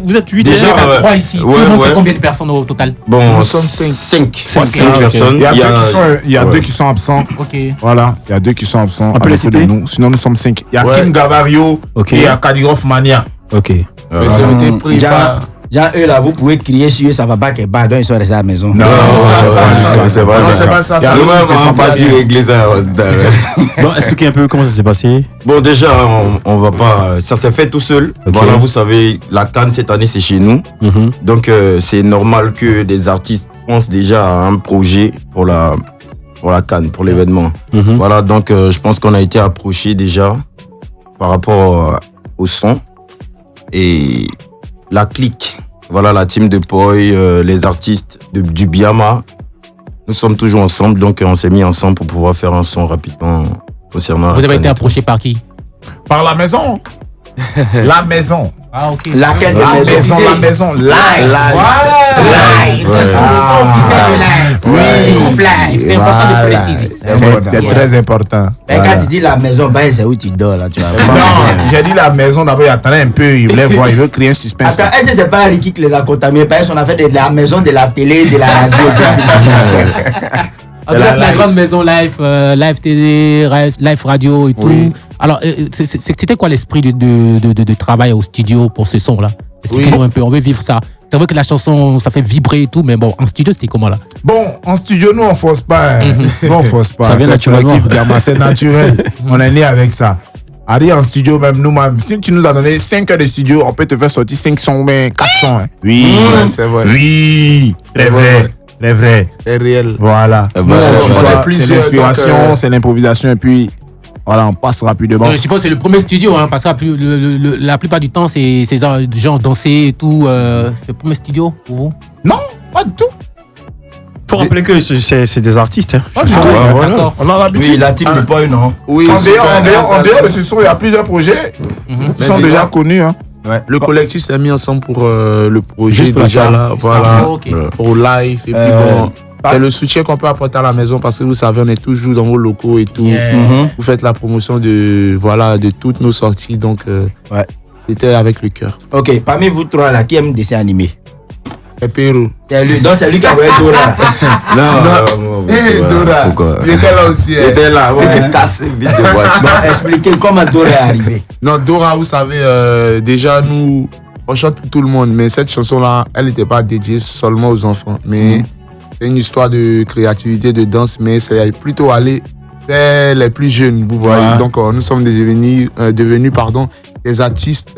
Speaker 3: vous êtes 8
Speaker 4: déjà. 3 ici. Tout le monde fait combien de personnes au total?
Speaker 9: Bon, nous sommes 5 personnes. Il y a 2 qui sont absents.
Speaker 4: Ok.
Speaker 9: Voilà. Il y a 2 qui sont absents.
Speaker 3: On peut les citer?
Speaker 9: Sinon, nous sommes 5. Il y a Kim Gavario et il y a Kadirov Mania.
Speaker 3: Ok.
Speaker 9: Ils ont été pris par...
Speaker 5: Genre, eux là, vous pouvez crier sur eux, ça va pas qu'elle bat, donc ils sont restés à la maison.
Speaker 9: Non, c'est pas ça.
Speaker 10: Nous-mêmes, on n'a pas dû régler ça.
Speaker 3: Bon, expliquez un peu comment ça s'est passé.
Speaker 10: Bon, déjà, on va pas. Ça s'est fait tout seul. Okay. Voilà, vous savez, la CAN cette année, c'est chez nous. Donc, c'est normal que des artistes pensent déjà à un projet pour la CAN, pour l'événement. Voilà, donc, je pense qu'on a été approché déjà par rapport au son. Et la clique, voilà la team de Poi, les artistes du Biama, nous sommes toujours ensemble, donc on s'est mis ensemble pour pouvoir faire un son rapidement concernant.
Speaker 4: Vous avez été approché par qui?
Speaker 9: Par la maison. La maison.
Speaker 4: Ah ok.
Speaker 5: Laquelle
Speaker 9: la maison. Live.
Speaker 4: Live. C'est le son officiel de live. Oui. Live. C'est important de préciser.
Speaker 9: C'est très important.
Speaker 5: Et quand tu dis la maison, c'est où tu dors là, tu vois.
Speaker 9: Non, j'ai dit la maison d'abord, il attendait un peu, il voulait voir, il veut créer un suspense.
Speaker 5: Attends, est-ce que c'est pas Ricky qui les a contaminés? Parce qu'on a fait de la maison, de la télé, de la radio.
Speaker 4: En tout cas, c'est la grande maison live télé, live radio et tout. Alors, c'était quoi l'esprit de travail au studio pour ce son-là? Expliquez-nous un peu, on veut vivre ça. C'est vrai que la chanson, ça fait vibrer et tout, mais bon, en studio, c'était comment là?
Speaker 9: Bon, en studio, nous, on force pas. Nous, on force pas.
Speaker 3: Ça vient naturellement.
Speaker 9: C'est naturel. On est né avec ça. Allez, en studio, même nous-mêmes, si tu nous as donné 5 heures de studio, on peut te faire sortir 500 mais 400. Hein. Oui, c'est vrai. Oui, c'est vrai. C'est vrai. C'est réel. Voilà. C'est l'inspiration, c'est l'improvisation, et puis voilà, on passe rapidement.
Speaker 4: Je suppose que c'est le premier studio, hein, parce que la plupart du temps, c'est gens danser et tout. C'est le premier studio pour vous?
Speaker 9: Non, pas du tout.
Speaker 3: Faut rappeler que c'est des artistes. Hein.
Speaker 9: Pas du tout.
Speaker 4: D'accord.
Speaker 9: On a l'habitude.
Speaker 5: Oui, la team de Poi, non?
Speaker 9: Oui, en dehors de ce son, il y a plusieurs projets qui sont déjà connus. Hein.
Speaker 11: Ouais. Le collectif s'est mis ensemble pour le projet.
Speaker 3: Juste pour
Speaker 11: déjà là, voilà, pour live. Et puis bon, c'est le soutien qu'on peut apporter à la maison parce que vous savez, on est toujours dans vos locaux et tout. Vous faites la promotion de toutes nos sorties, donc c'était avec le cœur.
Speaker 5: Ok, parmi vous trois là, qui aime dessin animé?
Speaker 11: Et Pérou.
Speaker 5: Donc c'est lui qui a envoyé Dora.
Speaker 10: Non, Dora.
Speaker 11: Il était là aussi.
Speaker 10: Il était là, on peut casser vite de voiture.
Speaker 5: Expliquez comment Dora est arrivée.
Speaker 11: Non, Dora, vous savez, déjà nous, on chante pour tout le monde, mais cette chanson-là, elle n'était pas dédiée seulement aux enfants. Mais c'est une histoire de créativité, de danse, mais c'est plutôt aller vers les plus jeunes, vous voyez. Donc nous sommes devenus des artistes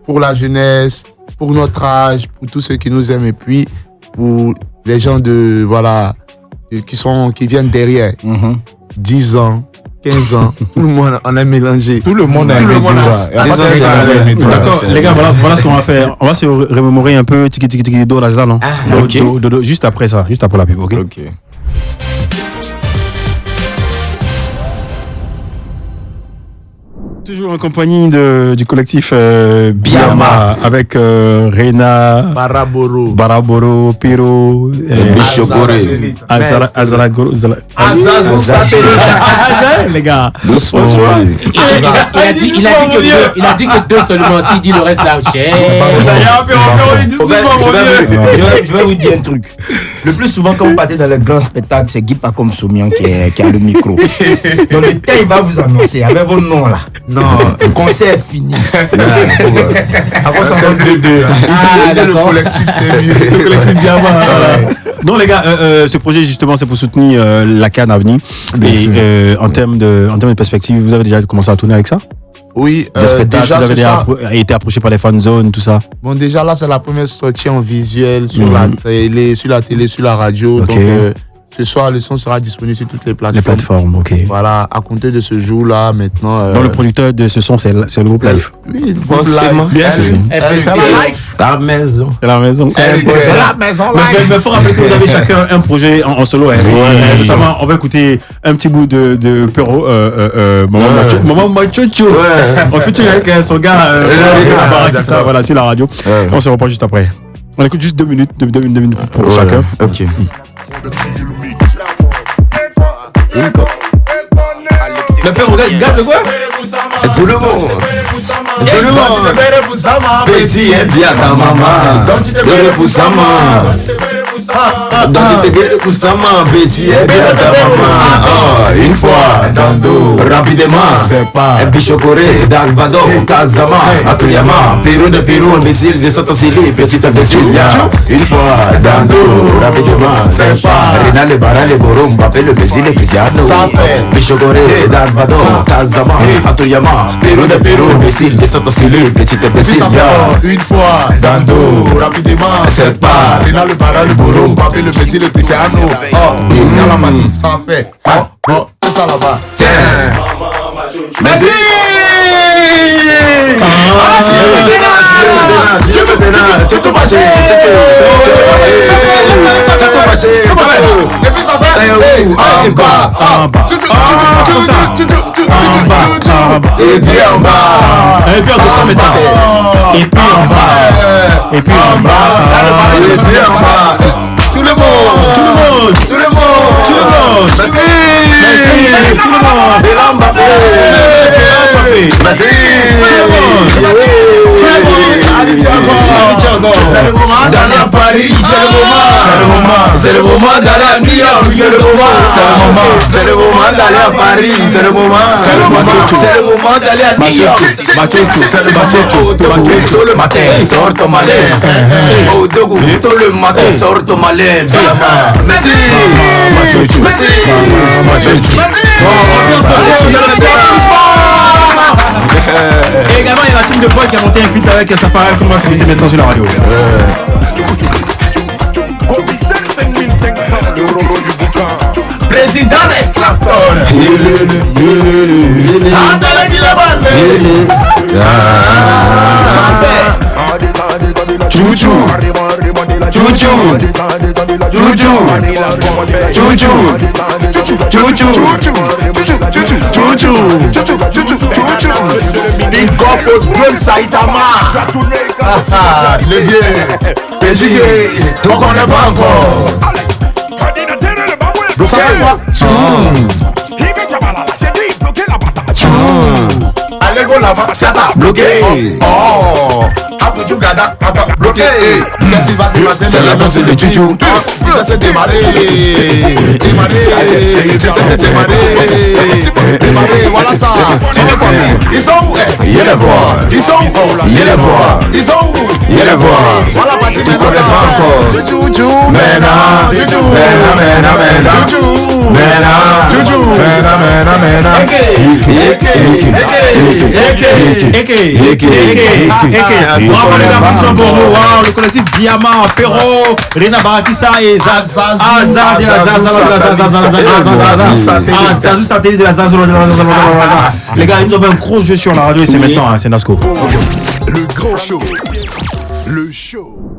Speaker 11: pour la jeunesse, pour notre âge, pour tous ceux qui nous aiment et puis pour les gens qui viennent derrière. 10 ans, 15 ans, tout le monde en a mélangé.
Speaker 9: Tout le monde a aimé.
Speaker 3: D'accord, les gars, voilà ce qu'on va faire. On va se remémorer un peu Tiki Tiki Tiki Do, la Zan, non? Do, juste après ça, juste après la pub, ok? Toujours en compagnie du collectif Biama avec Rena, Baraboro, Piro,
Speaker 10: Bishopore,
Speaker 3: Azaragoro, les gars.
Speaker 4: Il a dit que deux seulement, s'il dit le reste là,
Speaker 5: je vais vous dire un truc. Le plus souvent, quand vous partez dans les grands spectacles, c'est Guy Pacom Somian qui a le micro. Donc le temps, il va vous annoncer avec vos noms là. Non, le concert est fini.
Speaker 11: Après, ça donne 2-2. Le collectif, c'est mieux.
Speaker 3: Le collectif Biama. Non, les gars, ce projet, justement, c'est pour soutenir la CAN à venir. Et en termes de perspective, vous avez déjà commencé à tourner avec ça?
Speaker 11: Oui,
Speaker 3: déjà, vous avez été approché par les fan zones, tout ça?
Speaker 11: Bon, déjà là, c'est la première sortie en visuel sur la télé, sur la radio. Okay. Donc, ce soir, le son sera disponible sur toutes les plateformes.
Speaker 3: Les plateformes, ok.
Speaker 11: Voilà, à compter de ce jour-là, maintenant.
Speaker 3: Donc, le producteur de ce son, c'est le groupe Life.
Speaker 11: Oui, le groupe Life.
Speaker 3: Bien sûr.
Speaker 10: La maison.
Speaker 3: La maison.
Speaker 6: La maison Life.
Speaker 3: Mais il faut rappeler que vous avez chacun un projet en solo. Notamment, on va écouter un petit bout de Perrault, Maman Machocho. On fait avec son gars, voilà, sur la radio. On se reprend juste après. On écoute juste 2 minutes pour chacun.
Speaker 10: Ok.
Speaker 3: Le père, regarde le quoi?
Speaker 10: Tout le monde. Petit, dis à ta maman. Dans tu te gueule pour sa maman, petit, dis à ta maman. Une fois, dans dos, rapidement, c'est pas. Un bichocoré, d'Alvado, Kazama, Atuyama, Pirou de Pirou, imbécile de Sotosili, petit imbécile. Une fois, dans dos, rapidement, c'est pas. Rina le Bara, le Borom, Mbappé, le Bézil, le Cristiano. Bichocoré, d'Alvado, Kazama, Atuyama, Pirou de Pirou, imbécile de Sotosili, petit imbécile.
Speaker 11: Une fois, dans dos, rapidement,
Speaker 10: c'est pas.
Speaker 11: Rina le Bara, le Borom, Mbappé, le Bézil, le Cristiano. Il y a la magie, ça fait. C'est ça là-bas.
Speaker 10: Tiens. Merci. Tu te fâches.
Speaker 11: Et puis ça fait. En bas.
Speaker 10: Et dis en bas.
Speaker 3: Et puis on descend maintenant. Et puis en bas. Et puis en bas.
Speaker 10: Et dis en bas. Tout le monde. Merci.
Speaker 3: Tout le monde.
Speaker 10: Et là Mbappé. Merci. C'est le moment d'aller à Paris. C'est le moment d'aller à New York. C'est le moment d'aller à Paris. C'est le moment d'aller à New York. Tôt le matin, sort ton malin. Au Dogo, tôt le matin, sort ton malin. Merci.
Speaker 3: Et également, il y a la team de boy qui a monté un feat avec Safari Fuma, c'est qui est maintenant sur la radio.
Speaker 11: Président extracteur. Le vieux, président, on connaît pas encore. Vous savez quoi? Allez,
Speaker 12: Ego là-bas, ça t'a bloqué. Oh, après tout, gada, bloqué. Qu'est-ce qui va se passer? C'est la danse de Tchou. Vite, c'est démarrer. Démarrer, voilà ça. Ils sont où? Il y a les voix. Ils sont où? Il y a les voix. Ils sont où? Il y a les voix. Voilà, parti, tu connais pas encore. Tchou, mena, tchou, mena, tchou, mena, tchou, mena.
Speaker 3: Le collectif Diamant, Perro, Rena Barakissa et Zazou Satellite de la Zazou. Les gars, ils nous ont fait un gros jeu sur la radio et c'est maintenant, c'est Nasco.
Speaker 1: Le grand show. Le show.